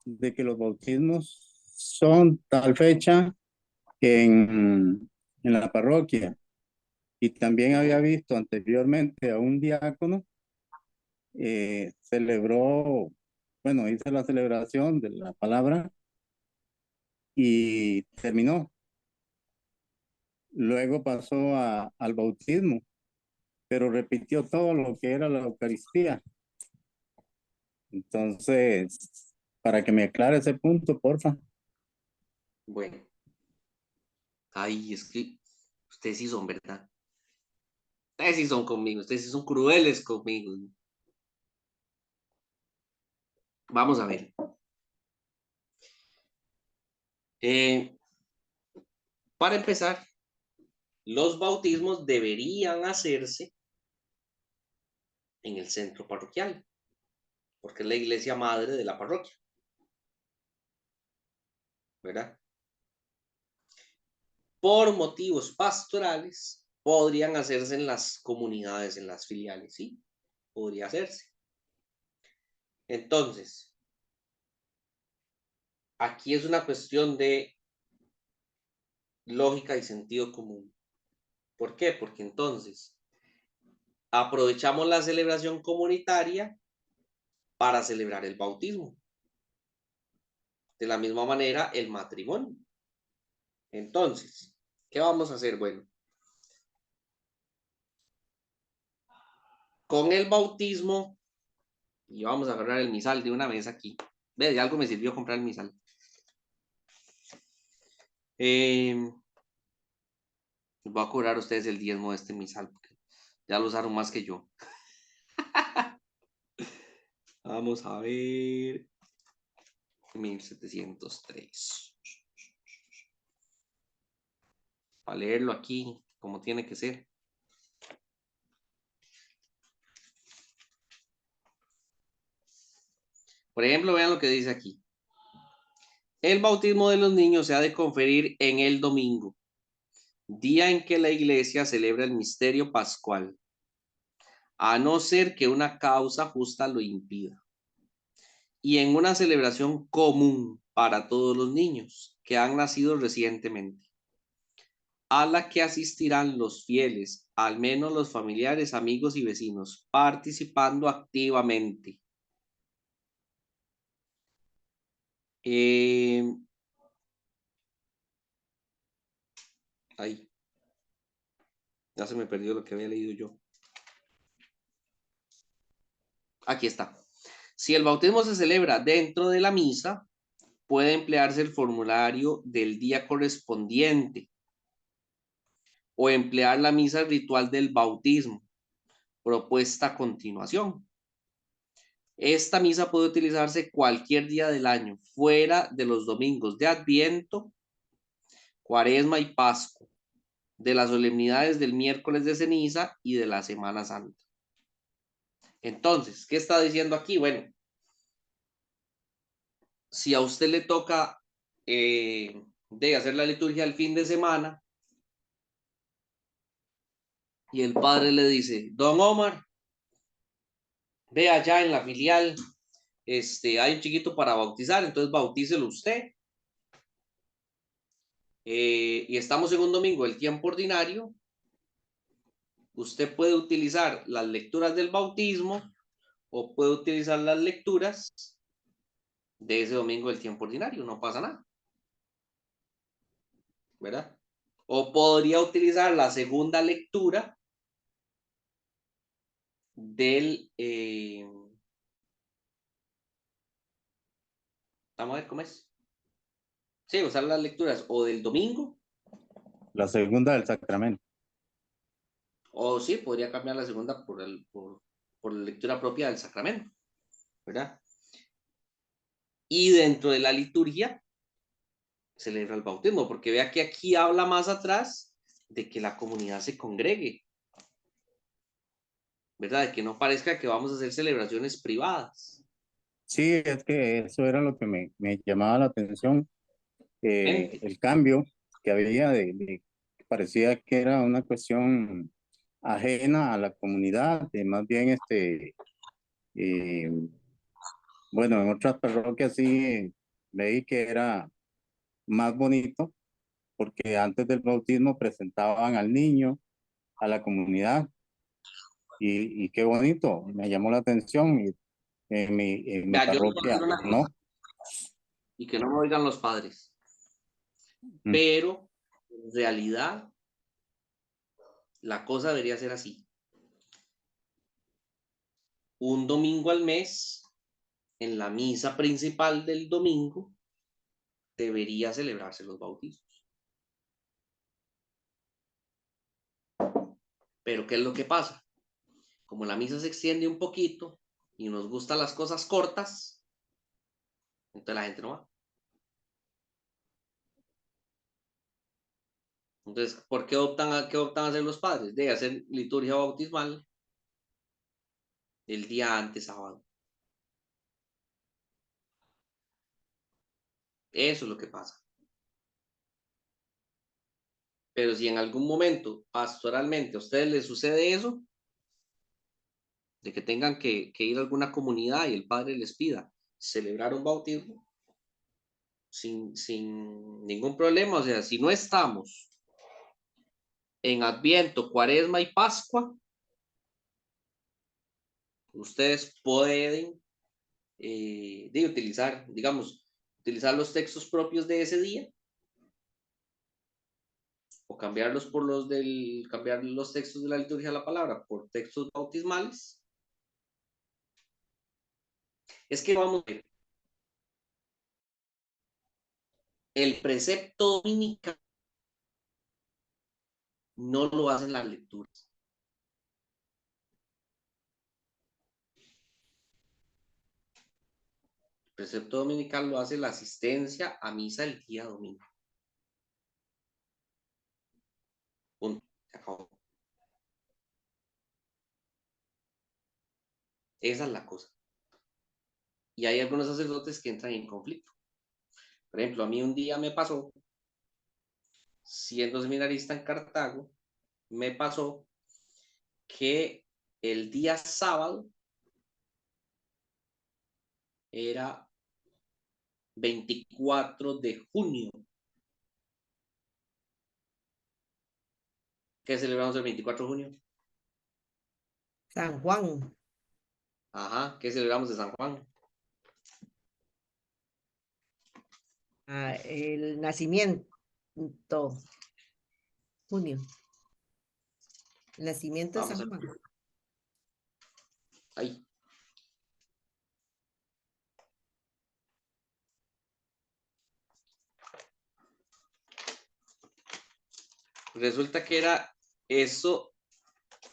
Speaker 8: de que los bautismos son tal fecha en la parroquia. Y también había visto anteriormente a un diácono, hizo la celebración de la palabra y terminó. Luego pasó al bautismo, pero repitió todo lo que era la Eucaristía. Entonces, para que me aclare ese punto, porfa.
Speaker 2: Bueno, ay, es que ustedes sí son, ¿verdad? Ustedes sí son conmigo, ustedes sí son crueles conmigo. Vamos a ver. Para empezar, los bautismos deberían hacerse en el centro parroquial, porque es la iglesia madre de la parroquia, ¿verdad? Por motivos pastorales, podrían hacerse en las comunidades, en las filiales, ¿sí? Podría hacerse. Entonces, aquí es una cuestión de lógica y sentido común. ¿Por qué? Porque entonces aprovechamos la celebración comunitaria para celebrar el bautismo. De la misma manera, el matrimonio. Entonces, ¿qué vamos a hacer? Bueno, con el bautismo, y vamos a agarrar el misal de una vez aquí. Ve, de algo me sirvió comprar el misal. Voy a cobrar a ustedes el diezmo de este misal, porque ya lo usaron más que yo. Vamos a ver. 1703. Para leerlo aquí, como tiene que ser. Por ejemplo, vean lo que dice aquí. El bautismo de los niños se ha de conferir en el domingo, día en que la iglesia celebra el misterio pascual, a no ser que una causa justa lo impida, y en una celebración común para todos los niños que han nacido recientemente, a la que asistirán los fieles, al menos los familiares, amigos y vecinos, participando activamente. Ahí. Ya se me perdió lo que había leído yo. Aquí está. Si el bautismo se celebra dentro de la misa, puede emplearse el formulario del día correspondiente o emplear la misa ritual del bautismo, propuesta a continuación. Esta misa puede utilizarse cualquier día del año, fuera de los domingos de Adviento, Cuaresma y Pascua, de las solemnidades del miércoles de ceniza y de la Semana Santa. Entonces, ¿qué está diciendo aquí? Bueno, si a usted le toca de hacer la liturgia el fin de semana y el padre le dice, don Omar, ve allá en la filial, hay un chiquito para bautizar, entonces bautícelo usted. Y estamos en un domingo, el tiempo ordinario, usted puede utilizar las lecturas del bautismo o puede utilizar las lecturas de ese domingo del tiempo ordinario, no pasa nada, ¿verdad? O podría utilizar la segunda lectura del, vamos a ver cómo es. Sí, usar las lecturas o del domingo,
Speaker 8: La segunda del sacramento.
Speaker 2: o sí, podría cambiar la segunda por la lectura propia del sacramento, ¿verdad? Y dentro de la liturgia celebra el bautismo, porque vea que aquí habla más atrás de que la comunidad se congregue, ¿verdad? De que no parezca que vamos a hacer celebraciones privadas.
Speaker 8: Sí, es que eso era lo que me llamaba la atención,
Speaker 2: Gente.
Speaker 8: el cambio que había parecía que era una cuestión ajena a la comunidad, más bien eh, bueno, en otras parroquias sí leí que era más bonito porque antes del bautismo presentaban al niño a la comunidad y qué bonito, me llamó la atención y en mi
Speaker 2: Vea, yo les voy a
Speaker 8: parroquia
Speaker 2: decir una
Speaker 8: no.
Speaker 2: cosa, y que no me oigan los padres,
Speaker 8: Mm.
Speaker 2: pero en realidad la cosa debería ser así. Un domingo al mes, en la misa principal del domingo, debería celebrarse los bautizos. Pero ¿qué es lo que pasa? Como la misa se extiende un poquito y nos gustan las cosas cortas, entonces la gente no va. Entonces, ¿por qué optan a hacer los padres? De hacer liturgia bautismal el día antes, sábado. Eso es lo que pasa. Pero si en algún momento, pastoralmente, a ustedes les sucede eso, de que tengan que ir a alguna comunidad y el padre les pida celebrar un bautismo, sin ningún problema, o sea, si no estamos en Adviento, Cuaresma y Pascua, ustedes pueden utilizar, digamos, utilizar los textos propios de ese día o cambiarlos por cambiar los textos de la liturgia de la palabra por textos bautismales. Es que vamos a ver, el precepto dominical no lo hacen las lecturas. El precepto dominical lo hace la asistencia a misa el día domingo. Punto. Se acabó. Esa es la cosa. Y hay algunos sacerdotes que entran en conflicto. Por ejemplo, a mí un día me pasó, siendo seminarista en Cartago, me pasó que el día sábado era 24 de junio. ¿Qué celebramos el 24 de junio?
Speaker 4: San Juan.
Speaker 2: Ajá, ¿qué celebramos de San Juan?
Speaker 4: El nacimiento. Junio. El nacimiento de
Speaker 2: Vamos a
Speaker 4: San
Speaker 2: ver.
Speaker 4: Juan.
Speaker 2: Ahí. Resulta que eso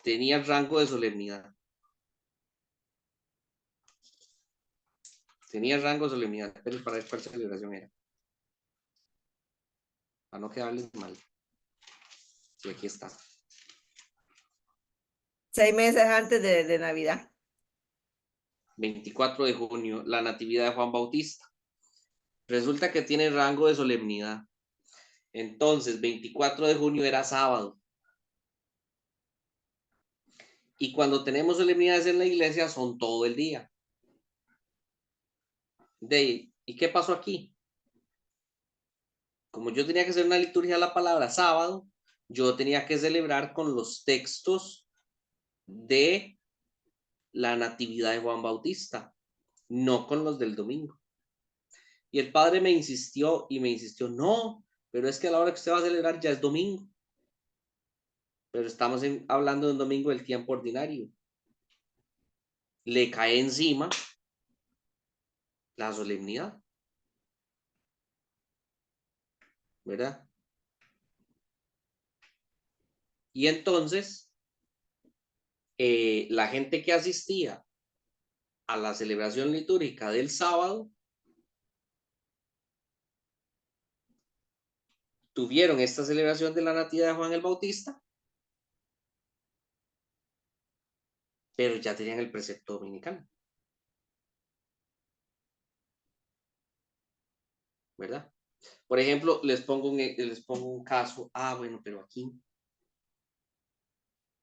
Speaker 2: tenía rango de solemnidad. Tenía rango de solemnidad, pero para ver cuál celebración era. Para no quedarles mal. Y aquí está.
Speaker 4: 6 meses antes de Navidad.
Speaker 2: 24 de junio, la natividad de Juan Bautista. Resulta que tiene rango de solemnidad. Entonces, 24 de junio era sábado. Y cuando tenemos solemnidades en la iglesia son todo el día. ¿Y qué pasó aquí? Como yo tenía que hacer una liturgia de la palabra sábado, yo tenía que celebrar con los textos de la natividad de Juan Bautista, no con los del domingo. Y el padre me insistió, no, pero es que a la hora que usted va a celebrar ya es domingo. Pero estamos hablando de un domingo del tiempo ordinario. Le cae encima la solemnidad, ¿verdad? Y entonces, la gente que asistía a la celebración litúrgica del sábado tuvieron esta celebración de la Natividad de Juan el Bautista, pero ya tenían el precepto dominical, ¿verdad? Por ejemplo, les pongo un caso. Bueno, pero aquí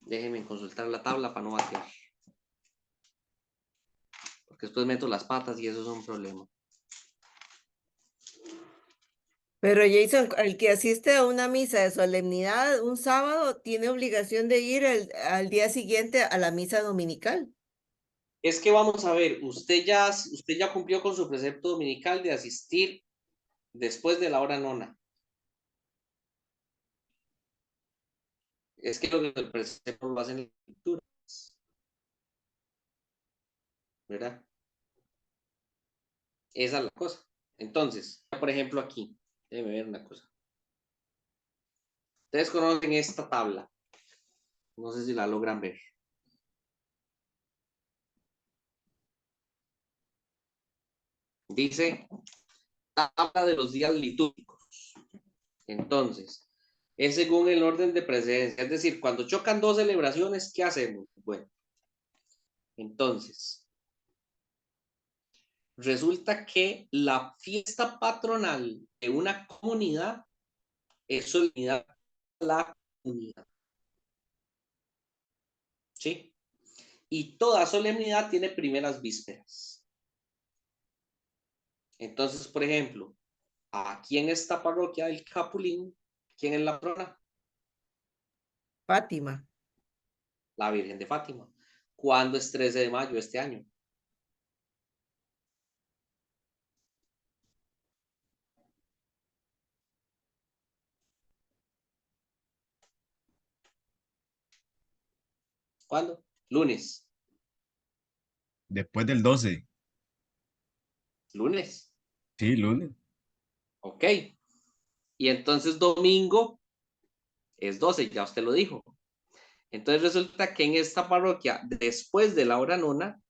Speaker 2: déjenme consultar la tabla para no batear, porque después meto las patas y eso es un problema.
Speaker 4: Pero Jason, el que asiste a una misa de solemnidad un sábado tiene obligación de ir al día siguiente a la misa dominical.
Speaker 2: Es que vamos a ver, usted ya cumplió con su precepto dominical de asistir después de la hora nona. Es que lo que el precepto lo hacen en las lecturas, ¿verdad? Esa es la cosa. Entonces, por ejemplo, aquí, déjenme ver una cosa. Ustedes conocen esta tabla. No sé si la logran ver. Dice tabla de los días litúrgicos. Entonces, es según el orden de precedencia. Es decir, cuando chocan dos celebraciones, ¿qué hacemos? Bueno, entonces, resulta que la fiesta patronal de una comunidad es solemnidad de la comunidad. ¿Sí? Y toda solemnidad tiene primeras vísperas. Entonces, por ejemplo, aquí en esta parroquia del Capulín, ¿quién es la patrona?
Speaker 4: Fátima.
Speaker 2: La Virgen de Fátima. ¿Cuándo es 13 de mayo este año? ¿Cuándo? Lunes.
Speaker 5: Después del 12.
Speaker 2: Lunes.
Speaker 5: Sí, lunes.
Speaker 2: Ok. Y entonces domingo es 12, ya usted lo dijo. Entonces resulta que en esta parroquia, después de la hora nona,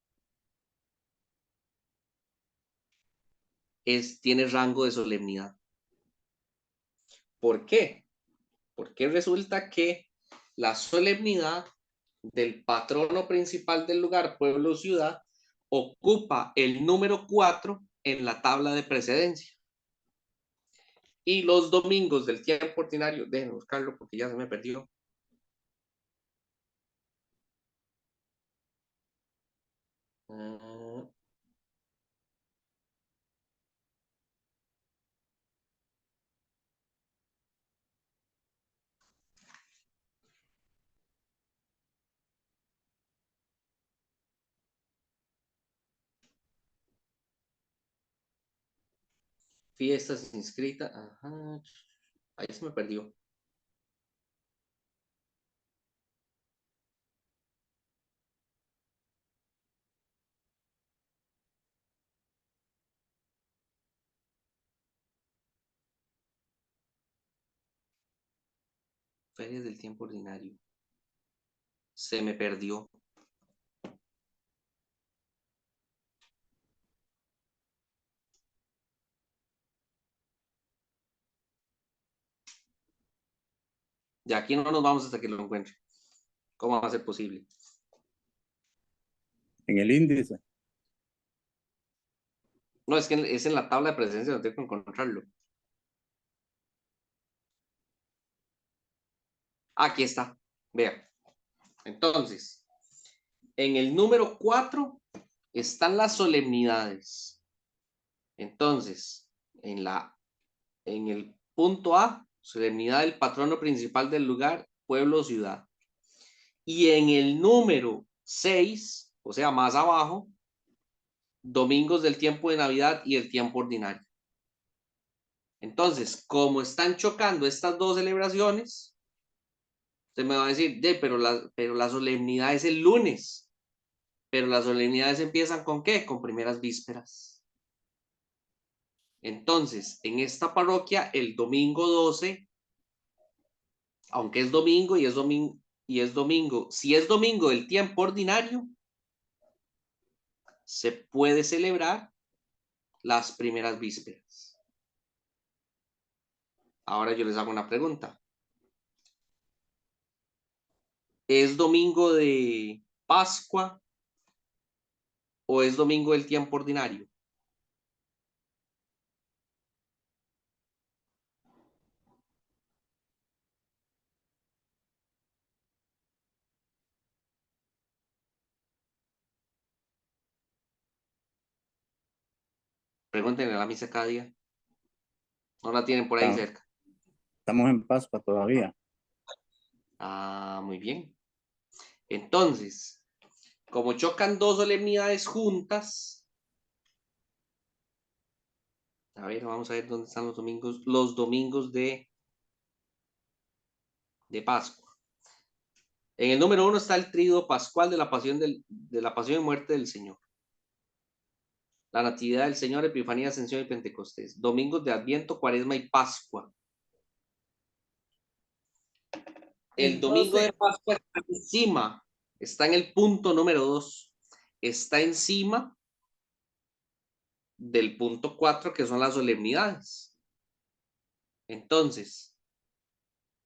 Speaker 2: tiene rango de solemnidad. ¿Por qué? Porque resulta que la solemnidad del patrono principal del lugar, pueblo o ciudad, ocupa el número 4 en la tabla de precedencia. Y los domingos del tiempo ordinario, déjenme buscarlo porque ya se me perdió. Fiestas inscritas. Ajá. Ahí se me perdió. Ferias del tiempo ordinario. Se me perdió. De aquí no nos vamos hasta que lo encuentre. ¿Cómo va a ser posible?
Speaker 8: En el índice.
Speaker 2: No, es que es en la tabla de presencia, no tengo que encontrarlo. Aquí está. Vea. Entonces, en el número 4 están las solemnidades. Entonces, en el punto A, solemnidad del patrono principal del lugar, pueblo o ciudad. Y en el número 6, o sea, más abajo, domingos del tiempo de Navidad y el tiempo ordinario. Entonces, como están chocando estas dos celebraciones, usted me va a decir, pero la solemnidad es el lunes. Pero las solemnidades empiezan ¿con qué? Con primeras vísperas. Entonces, en esta parroquia, el domingo 12, aunque es domingo y es domingo, si es domingo del tiempo ordinario, se puede celebrar las primeras vísperas. Ahora yo les hago una pregunta. ¿Es domingo de Pascua o es domingo del tiempo ordinario? Pregúntenle a la misa cada día. No la tienen por ahí
Speaker 8: Estamos,
Speaker 2: cerca.
Speaker 8: estamos en Pascua todavía.
Speaker 2: Ah, muy bien. Entonces, como chocan dos solemnidades juntas, a ver, vamos a ver dónde están los domingos de Pascua. En el número 1 está el tríodo pascual de la pasión y muerte del Señor. La Natividad del Señor, Epifanía, Ascensión y Pentecostés. Domingos de Adviento, Cuaresma y Pascua. El domingo de Pascua está encima, está en el punto número 2. Está encima del punto 4, que son las solemnidades. Entonces,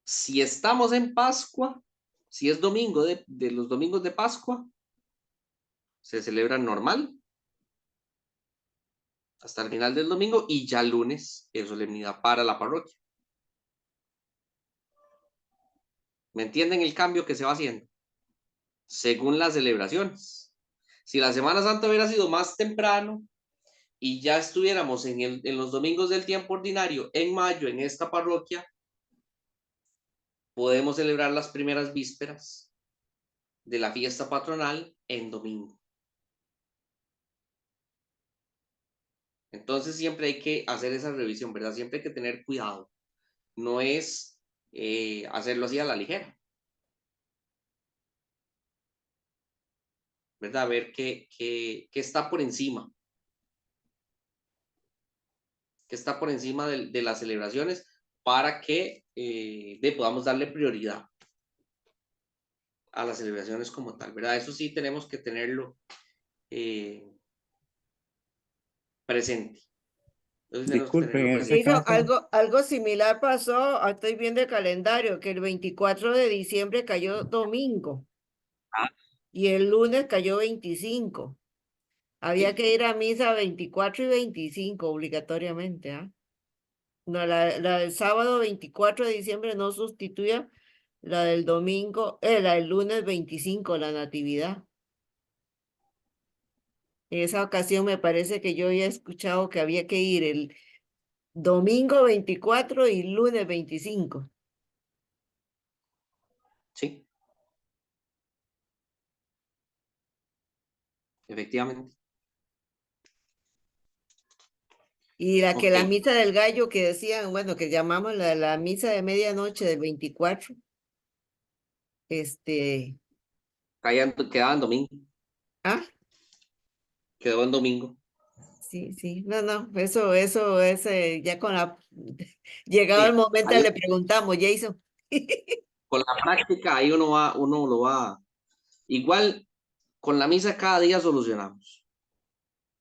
Speaker 2: si estamos en Pascua, si es domingo de los domingos de Pascua, se celebra normal hasta el final del domingo y ya lunes es solemnidad para la parroquia. ¿Me entienden el cambio que se va haciendo? Según las celebraciones. Si la Semana Santa hubiera sido más temprano y ya estuviéramos en los domingos del tiempo ordinario en mayo en esta parroquia, podemos celebrar las primeras vísperas de la fiesta patronal en domingo. Entonces siempre hay que hacer esa revisión, ¿verdad? Siempre hay que tener cuidado. No es hacerlo así a la ligera. ¿Verdad? A ver qué está por encima. ¿Qué está por encima de las celebraciones para que podamos darle prioridad a las celebraciones como tal, ¿verdad? Eso sí tenemos que tenerlo presente.
Speaker 8: Disculpen, en ese
Speaker 4: Sí, no,
Speaker 8: caso,
Speaker 4: algo similar pasó, estoy viendo el calendario, que el 24 de diciembre cayó domingo y el lunes cayó 25. Había
Speaker 2: Sí.
Speaker 4: que ir a misa 24 y 25 obligatoriamente, ¿ah? No, la del sábado 24 de diciembre no sustituía la del domingo, la del lunes 25, la natividad. En esa ocasión me parece que yo había escuchado que había que ir el domingo 24 y lunes 25.
Speaker 2: Sí. Efectivamente.
Speaker 4: Y la
Speaker 2: Ok.
Speaker 4: misa del gallo que decían, bueno, que llamamos la misa de medianoche del 24,
Speaker 2: Quedaba en domingo.
Speaker 4: ah,
Speaker 2: Quedó en domingo.
Speaker 4: sí, no, eso es ya con llegado el momento
Speaker 2: Ahí,
Speaker 4: le preguntamos, Jason.
Speaker 2: con la práctica, ahí uno lo va. Igual, con la misa cada día solucionamos.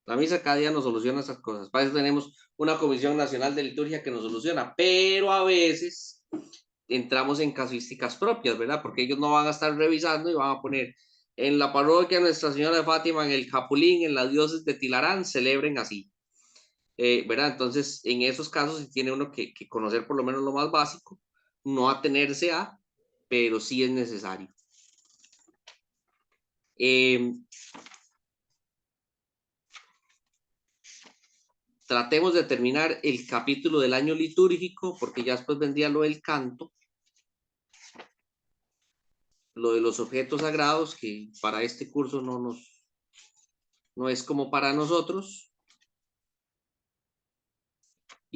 Speaker 2: La misa cada día nos soluciona esas cosas. Para eso tenemos una Comisión Nacional de Liturgia que nos soluciona, pero a veces entramos en casuísticas propias, ¿verdad? Porque ellos no van a estar revisando y van a poner en la parroquia Nuestra Señora de Fátima, en el Capulín, en la diócesis de Tilarán, celebren así. ¿Verdad? Entonces, en esos casos, sí tiene uno que conocer por lo menos lo más básico, no atenerse a, pero sí es necesario. Tratemos de terminar el capítulo del año litúrgico, porque ya después vendría lo del canto, lo de los objetos sagrados, que para este curso no es como para nosotros.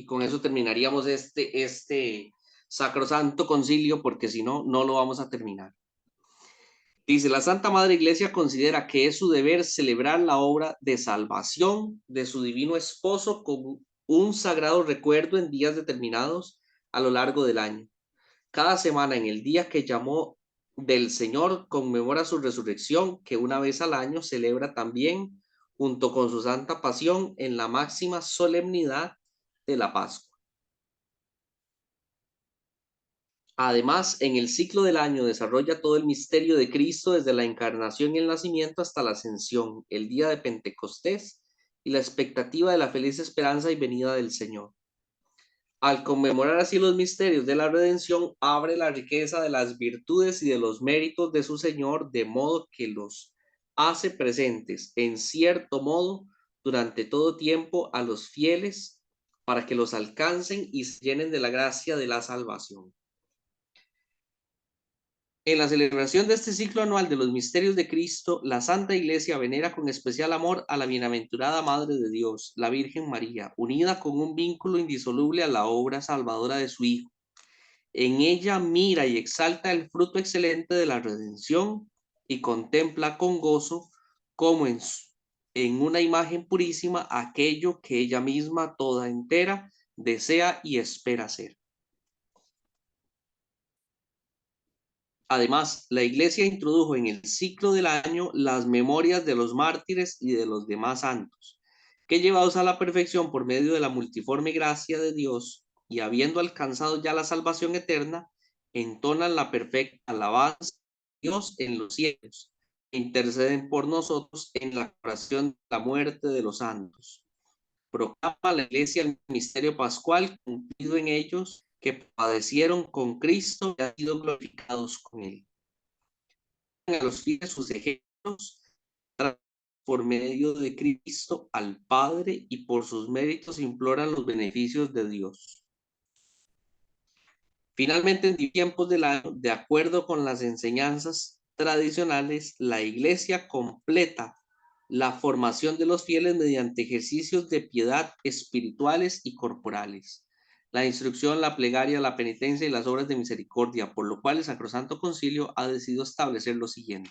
Speaker 2: Y con eso terminaríamos este sacrosanto concilio, porque si no, no lo vamos a terminar. Dice, la Santa Madre Iglesia considera que es su deber celebrar la obra de salvación de su divino esposo con un sagrado recuerdo en días determinados a lo largo del año. Cada semana, en el día que llamó del Señor, conmemora su resurrección, que una vez al año celebra también, junto con su Santa Pasión, en la máxima solemnidad de la Pascua. Además, en el ciclo del año desarrolla todo el misterio de Cristo desde la encarnación y el nacimiento hasta la ascensión, el día de Pentecostés y la expectativa de la feliz esperanza y venida del Señor. Al conmemorar así los misterios de la redención, abre la riqueza de las virtudes y de los méritos de su Señor, de modo que los hace presentes, en cierto modo, durante todo tiempo a los fieles, para que los alcancen y se llenen de la gracia de la salvación. En la celebración de este ciclo anual de los misterios de Cristo, la Santa Iglesia venera con especial amor a la bienaventurada Madre de Dios, la Virgen María, unida con un vínculo indisoluble a la obra salvadora de su Hijo. En ella mira y exalta el fruto excelente de la redención y contempla con gozo como en una imagen purísima aquello que ella misma toda entera desea y espera ser. Además, la Iglesia introdujo en el ciclo del año las memorias de los mártires y de los demás santos, que llevados a la perfección por medio de la multiforme gracia de Dios y habiendo alcanzado ya la salvación eterna, entonan la perfecta alabanza de Dios en los cielos, e interceden por nosotros en la oración de la muerte de los santos. Proclama la Iglesia el misterio pascual cumplido en ellos, que padecieron con Cristo y han sido glorificados con él. A los fieles sus ejemplos por medio de Cristo al Padre y por sus méritos imploran los beneficios de Dios. Finalmente, en tiempos del año, de acuerdo con las enseñanzas tradicionales, la Iglesia completa la formación de los fieles mediante ejercicios de piedad espirituales y corporales, la instrucción, la plegaria, la penitencia y las obras de misericordia, por lo cual el Sacrosanto Concilio ha decidido establecer lo siguiente.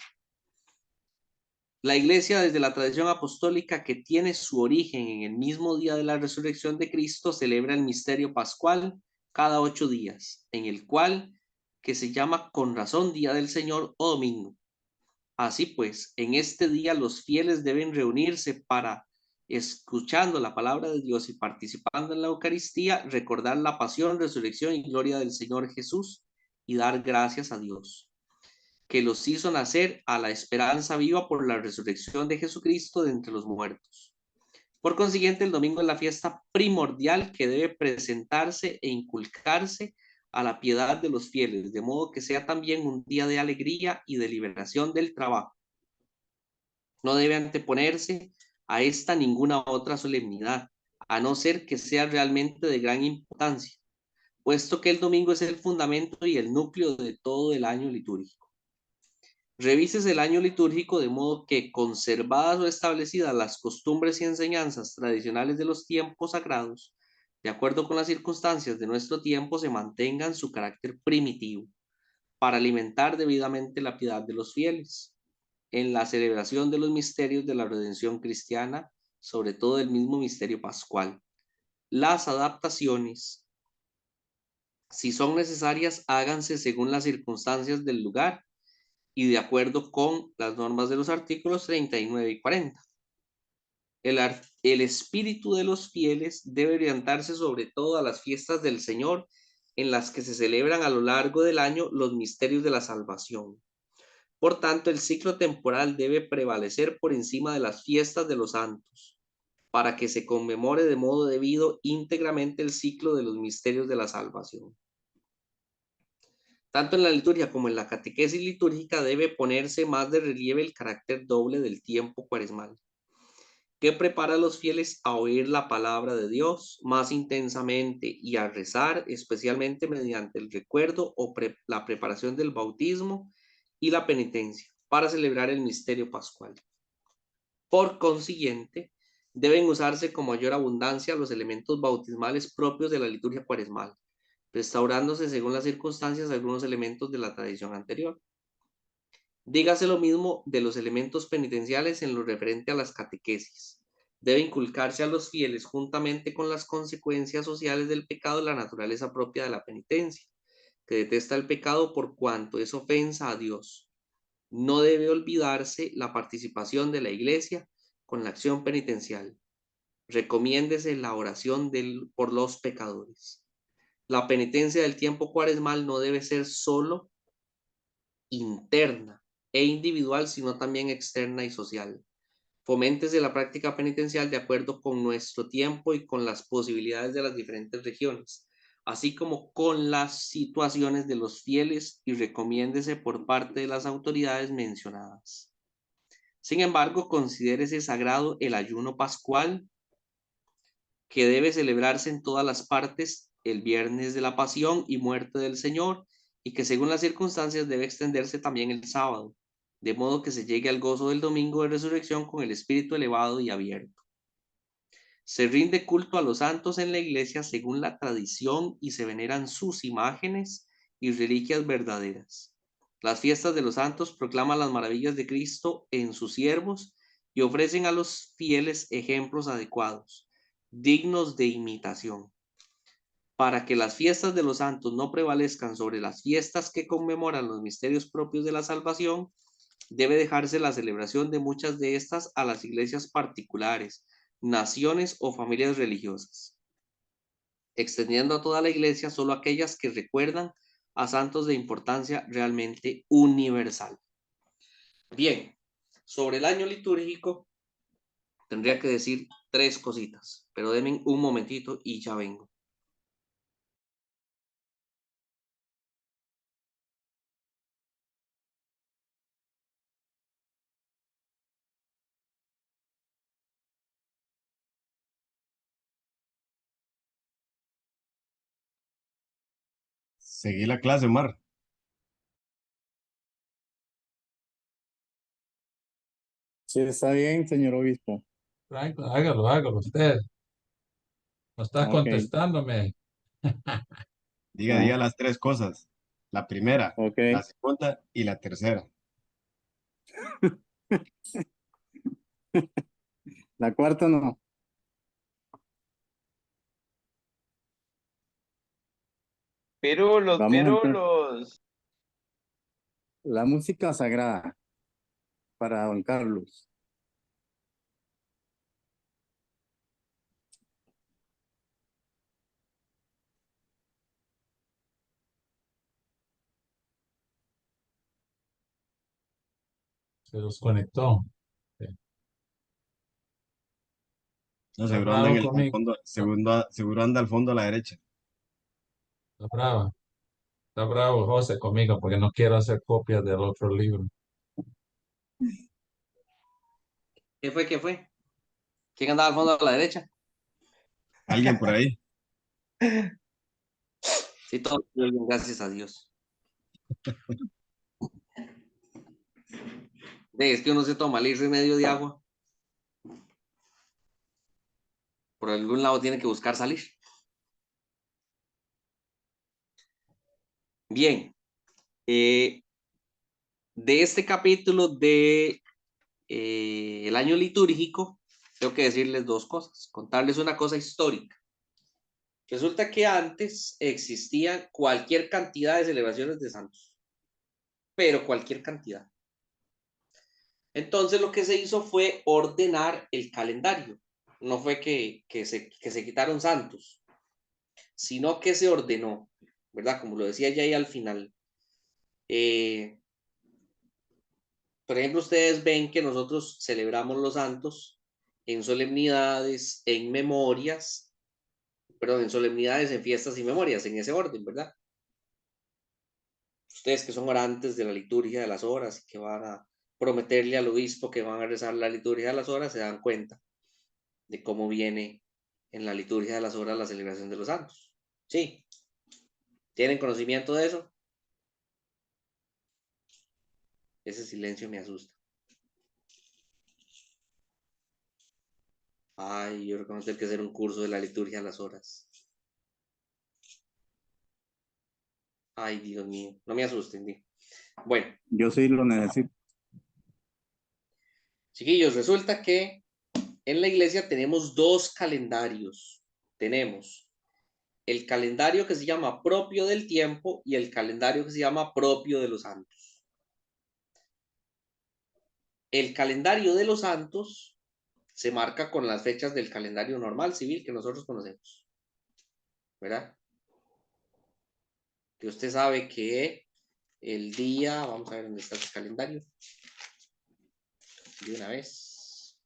Speaker 2: La Iglesia, desde la tradición apostólica que tiene su origen en el mismo día de la resurrección de Cristo, celebra el misterio pascual cada 8 días, en el cual, que se llama con razón Día del Señor o Domingo. Así pues, en este día los fieles deben reunirse para, escuchando la palabra de Dios y participando en la Eucaristía, recordar la pasión, resurrección y gloria del Señor Jesús y dar gracias a Dios, que los hizo nacer a la esperanza viva por la resurrección de Jesucristo de entre los muertos. Por consiguiente, el domingo es la fiesta primordial que debe presentarse e inculcarse a la piedad de los fieles, de modo que sea también un día de alegría y de liberación del trabajo. No debe anteponerse a esta ninguna otra solemnidad, a no ser que sea realmente de gran importancia, puesto que el domingo es el fundamento y el núcleo de todo el año litúrgico. Revises el año litúrgico de modo que, conservadas o establecidas las costumbres y enseñanzas tradicionales de los tiempos sagrados, de acuerdo con las circunstancias de nuestro tiempo, se mantengan su carácter primitivo, para alimentar debidamente la piedad de los fieles, en la celebración de los misterios de la redención cristiana, sobre todo el mismo misterio pascual. Las adaptaciones, si son necesarias, háganse según las circunstancias del lugar y de acuerdo con las normas de los artículos 39 y 40. El espíritu de los fieles debe orientarse sobre todo a las fiestas del Señor, en las que se celebran a lo largo del año los misterios de la salvación. Por tanto, el ciclo temporal debe prevalecer por encima de las fiestas de los santos, para que se conmemore de modo debido íntegramente el ciclo de los misterios de la salvación. Tanto en la liturgia como en la catequesis litúrgica debe ponerse más de relieve el carácter doble del tiempo cuaresmal, que prepara a los fieles a oír la palabra de Dios más intensamente y a rezar, especialmente mediante el recuerdo o la preparación del bautismo y la penitencia, para celebrar el misterio pascual. Por consiguiente, Deben usarse con mayor abundancia los elementos bautismales propios de la liturgia cuaresmal, restaurándose según las circunstancias algunos elementos de la tradición anterior. Dígase lo mismo de los elementos penitenciales en lo referente a las catequesis. Debe inculcarse a los fieles juntamente con las consecuencias sociales del pecado y la naturaleza propia de la penitencia, que detesta el pecado por cuanto es ofensa a Dios. No debe olvidarse la participación de la Iglesia con la acción penitencial. Recomiéndese la oración por los pecadores. La penitencia del tiempo cuaresmal no debe ser solo interna e individual, sino también externa y social. Foméntese la práctica penitencial de acuerdo con nuestro tiempo y con las posibilidades de las diferentes regiones, así como con las situaciones de los fieles, y recomiéndese por parte de las autoridades mencionadas. Sin embargo, considérese sagrado el ayuno pascual, que debe celebrarse en todas las partes el viernes de la pasión y muerte del Señor, y que según las circunstancias debe extenderse también el sábado, de modo que se llegue al gozo del domingo de resurrección con el espíritu elevado y abierto. Se rinde culto a los santos en la iglesia según la tradición y se veneran sus imágenes y reliquias verdaderas. Las fiestas de los santos proclaman las maravillas de Cristo en sus siervos y ofrecen a los fieles ejemplos adecuados, dignos de imitación. Para que las fiestas de los santos no prevalezcan sobre las fiestas que conmemoran los misterios propios de la salvación, debe dejarse la celebración de muchas de estas a las iglesias particulares, naciones o familias religiosas, extendiendo a toda la iglesia solo aquellas que recuerdan a santos de importancia realmente universal. Bien, sobre el año litúrgico tendría que decir 3 cositas, pero denme un momentito y ya vengo.
Speaker 5: Seguí la clase, Omar.
Speaker 8: Sí, está bien, señor obispo.
Speaker 3: Franco, hágalo usted. No está
Speaker 8: Ok,
Speaker 3: contestándome.
Speaker 5: Diga las 3 cosas. La primera, la
Speaker 8: ok.
Speaker 5: segunda y la tercera.
Speaker 8: La cuarta no.
Speaker 7: Pero
Speaker 8: Vamos entonces.
Speaker 7: los,
Speaker 8: La música sagrada para don Carlos.
Speaker 3: Se los conectó.
Speaker 5: No,
Speaker 3: Está
Speaker 5: seguro anda en
Speaker 3: bravo
Speaker 5: al
Speaker 3: conmigo.
Speaker 5: fondo, seguro anda al fondo a la derecha.
Speaker 3: Está bravo. Está bravo José conmigo porque no quiero hacer copias del otro libro.
Speaker 2: ¿Qué fue? ¿Qué fue? ¿Quién andaba al fondo a la derecha?
Speaker 5: ¿Alguien por ahí?
Speaker 2: Sí, todo bien, gracias a Dios. Es que uno se toma el litro y medio de agua. Por algún lado tiene que buscar salir. Bien. De este capítulo de el año litúrgico, tengo que decirles 2 cosas. Contarles una cosa histórica. Resulta que antes existía cualquier cantidad de celebraciones de santos, pero cualquier cantidad. Entonces lo que se hizo fue ordenar el calendario. No fue que se quitaron santos, sino que se ordenó, ¿verdad? Como lo decía ya ahí al final. Por ejemplo, ustedes ven que nosotros celebramos los santos en solemnidades, en memorias, perdón, en solemnidades, en fiestas y memorias, en ese orden, ¿verdad? Ustedes que son orantes de la liturgia de las horas y que van a prometerle al obispo que van a rezar la liturgia de las horas, se dan cuenta de cómo viene en la liturgia de las horas la celebración de los santos. Sí, ¿tienen conocimiento de eso? Ese silencio me asusta. Ay, yo creo que vamos a tener que hacer un curso de la liturgia a las horas. Ay, Dios mío, no me asusten. Bueno,
Speaker 8: Yo sí lo necesito.
Speaker 2: chiquillos, resulta que en la iglesia tenemos dos calendarios. Tenemos el calendario que se llama propio del tiempo y el calendario que se llama propio de los santos. El calendario de los santos se marca con las fechas del calendario normal civil que nosotros conocemos, ¿verdad? Que usted sabe que el día, vamos a ver dónde está el calendario, de una vez,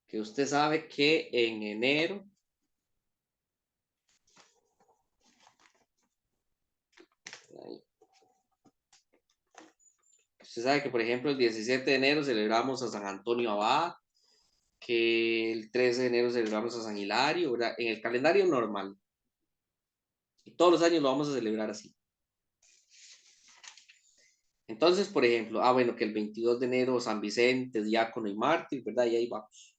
Speaker 2: que usted sabe que en enero, usted sabe que por ejemplo el 17 de enero celebramos a San Antonio Abad, que el 13 de enero celebramos a San Hilario, ¿verdad? En el calendario normal. Y todos los años lo vamos a celebrar así. Entonces, por ejemplo, bueno, que el 22 de enero San Vicente, diácono y mártir, ¿verdad? Y ahí vamos.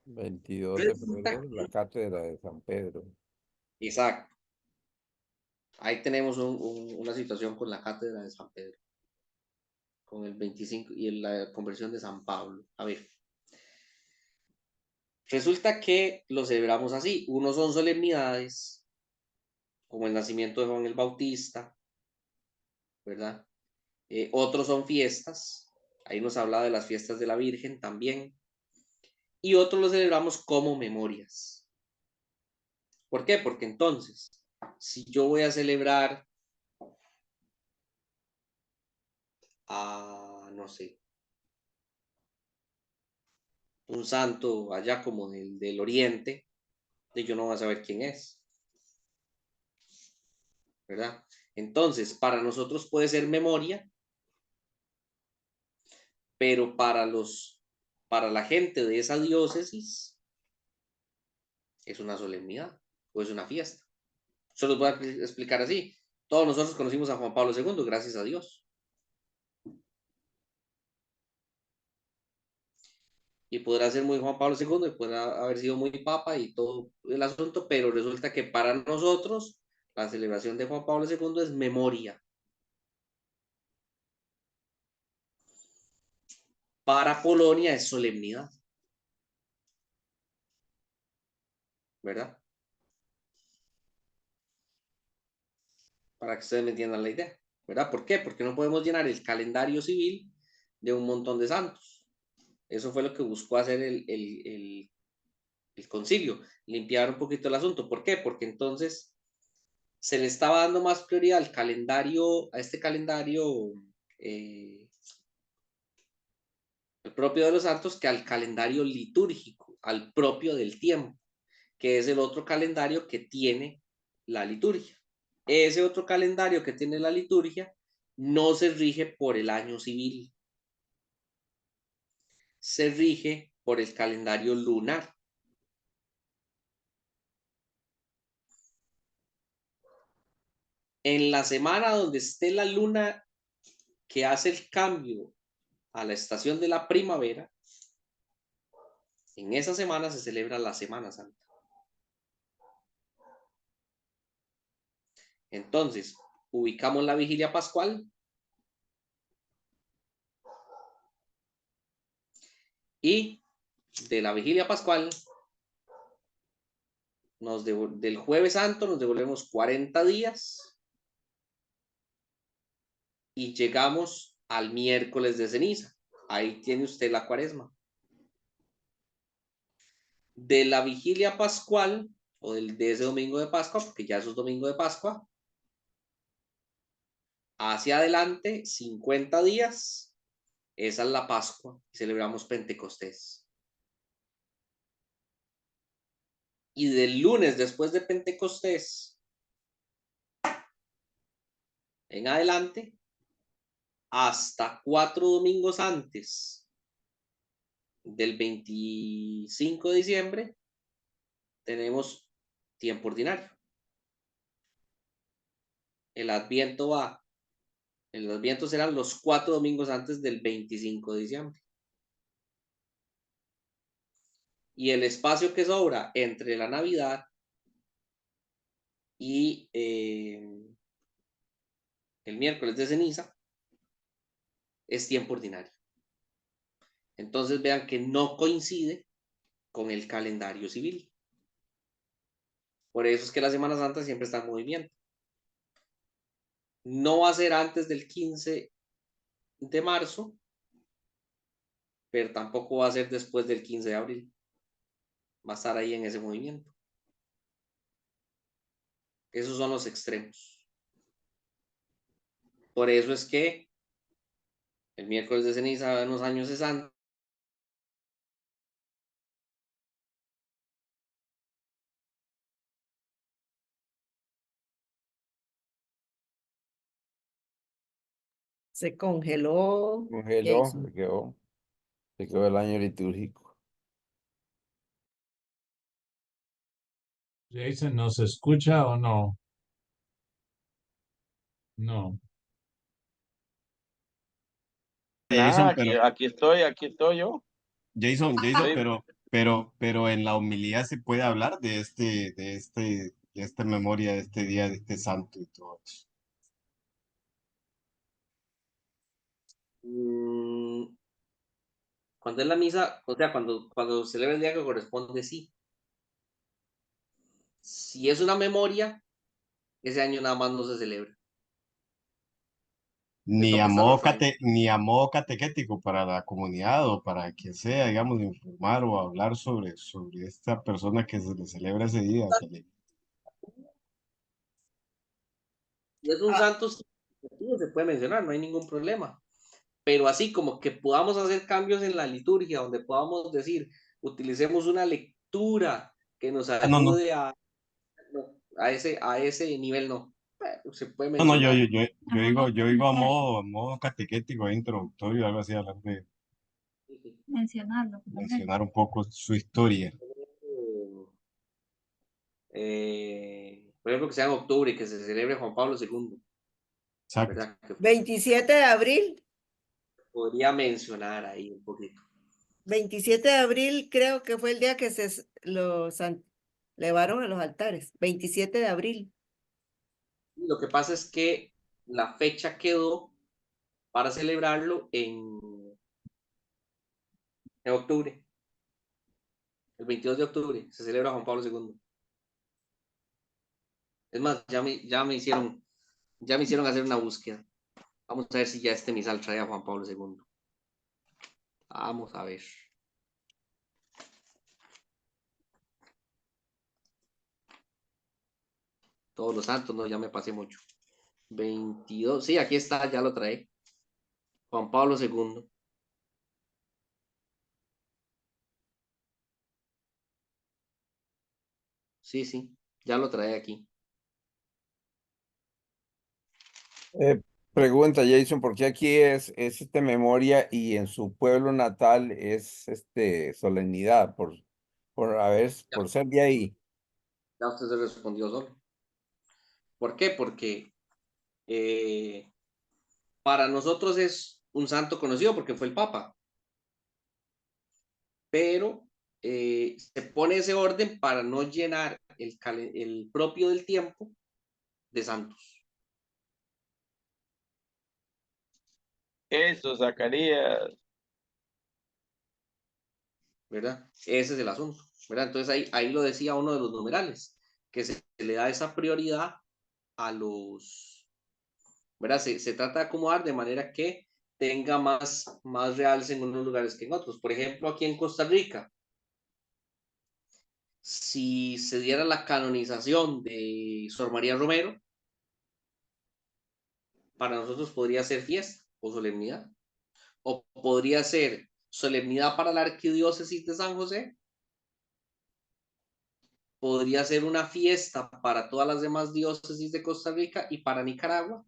Speaker 1: 22 de febrero, la cátedra de San Pedro.
Speaker 2: Exacto. Ahí tenemos una situación con la cátedra de San Pedro, con el 25 y la conversión de San Pablo. A ver. Resulta que lo celebramos así. Unos son solemnidades, como el nacimiento de Juan el Bautista, ¿verdad? Otros son fiestas. Ahí nos habla de las fiestas de la Virgen también. Y otros los celebramos como memorias. ¿Por qué? Porque entonces, si yo voy a celebrar no sé, un santo allá como del oriente, yo no voy a saber quién es, ¿verdad? Entonces, para nosotros puede ser memoria, pero para la gente de esa diócesis es una solemnidad o es una fiesta. Se los voy a explicar así. Todos nosotros conocimos a Juan Pablo II, gracias a Dios. Y podrá ser muy Juan Pablo II, y podrá haber sido muy papa y todo el asunto, pero resulta que para nosotros la celebración de Juan Pablo II es memoria. Para Polonia es solemnidad, ¿verdad? Para que ustedes me entiendan la idea, ¿verdad? ¿Por qué? Porque no podemos llenar el calendario civil de un montón de santos. Eso fue lo que buscó hacer el concilio, limpiar un poquito el asunto. ¿Por qué? Porque entonces se le estaba dando más prioridad al calendario, a este calendario el propio de los santos, que al calendario litúrgico, al propio del tiempo, que es el otro calendario que tiene la liturgia. Ese otro calendario que tiene la liturgia no se rige por el año civil, se rige por el calendario lunar. En la semana donde esté la luna que hace el cambio a la estación de la primavera, en esa semana se celebra la Semana Santa. Entonces, ubicamos la vigilia pascual y de la vigilia pascual, del jueves santo nos devolvemos 40 días y llegamos al miércoles de ceniza. Ahí tiene usted la cuaresma. De la vigilia pascual o de ese domingo de Pascua, porque ya eso es domingo de Pascua, hacia adelante, 50 días, esa es la Pascua y celebramos Pentecostés. Y del lunes después de Pentecostés en adelante, hasta 4 domingos antes del 25 de diciembre, tenemos tiempo ordinario. El Adviento serán los 4 domingos antes del 25 de diciembre. Y el espacio que sobra entre la Navidad y el miércoles de ceniza es tiempo ordinario. Entonces vean que no coincide con el calendario civil. Por eso es que la Semana Santa siempre está en movimiento. No va a ser antes del 15 de marzo, pero tampoco va a ser después del 15 de abril. Va a estar ahí en ese movimiento. Esos son los extremos. Por eso es que el miércoles de ceniza en los años 60
Speaker 4: Se congeló.
Speaker 1: Congeló,
Speaker 4: Jason.
Speaker 1: se quedó el año litúrgico.
Speaker 3: Jason, ¿nos escucha o no? No.
Speaker 5: Jason,
Speaker 7: Nada,
Speaker 5: pero
Speaker 7: aquí estoy yo.
Speaker 5: Jason,
Speaker 7: Estoy-
Speaker 5: pero en la homilía se puede hablar de esta memoria, de este día, de este santo y todo eso.
Speaker 2: cuando es la misa, o sea, cuando celebra el día que corresponde, sí. Si es una memoria, ese año nada más no se celebra. Le toca estar otro año.
Speaker 5: Ni a modo catequético para la comunidad o para quien sea, digamos, informar o hablar sobre esta persona que se le celebra ese día.
Speaker 2: Si es un
Speaker 4: Ah,
Speaker 2: santo, se puede mencionar, no hay ningún problema. Pero así como que podamos hacer cambios en la liturgia, donde podamos decir, utilicemos una lectura que nos
Speaker 5: No, no,
Speaker 2: ayude no, a ese nivel, no. Se puede
Speaker 5: no, no,
Speaker 2: mencionar.
Speaker 5: yo digo a modo catequético, introductorio, algo así, hablar de mencionar un poco su historia.
Speaker 2: Por ejemplo, que sea en octubre y que se celebre Juan Pablo II,
Speaker 5: Exacto.
Speaker 2: ¿verdad? Que
Speaker 4: 27 de abril.
Speaker 2: podría mencionar ahí un poquito.
Speaker 4: 27 de abril creo que fue el día que se los elevaron a los altares. 27 de abril.
Speaker 2: Lo que pasa es que la fecha quedó para celebrarlo en octubre. El 22 de octubre se celebra Juan Pablo II. Es más, ya me hicieron hacer una búsqueda. Vamos a ver si ya este misal trae a Juan Pablo II. Vamos a ver. Todos los santos, no, ya me pasé mucho. 22, sí, aquí está, ya lo trae. Juan Pablo II. Sí, sí, ya lo trae aquí.
Speaker 1: Pregunta Jason, ¿por qué aquí es memoria y en su pueblo natal es solemnidad por ser de ahí?
Speaker 2: Ya usted se respondió solo. ¿Por qué? Porque para nosotros es un santo conocido porque fue el Papa. Pero se pone ese orden para no llenar el propio del tiempo de santos.
Speaker 7: Eso, Zacarías.
Speaker 2: ¿Verdad? Ese es el asunto, ¿verdad? Entonces ahí lo decía uno de los numerales, que se le da esa prioridad a los, ¿verdad? Se trata de acomodar de manera que tenga más realce en unos lugares que en otros. Por ejemplo, aquí en Costa Rica, si se diera la canonización de Sor María Romero, para nosotros podría ser fiesta o solemnidad, o podría ser solemnidad para la arquidiócesis de San José, podría ser una fiesta para todas las demás diócesis de Costa Rica y para Nicaragua,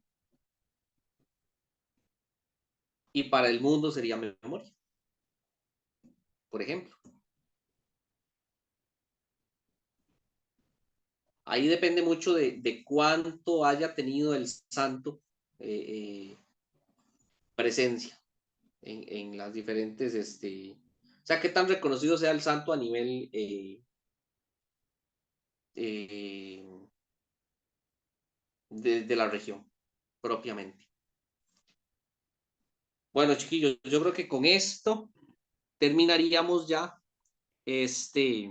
Speaker 2: y para el mundo sería memoria, por ejemplo. Ahí depende mucho de cuánto haya tenido el santo presencia en las diferentes O sea, qué tan reconocido sea el santo a nivel de la región propiamente. Bueno, chiquillos, yo creo que con esto terminaríamos ya este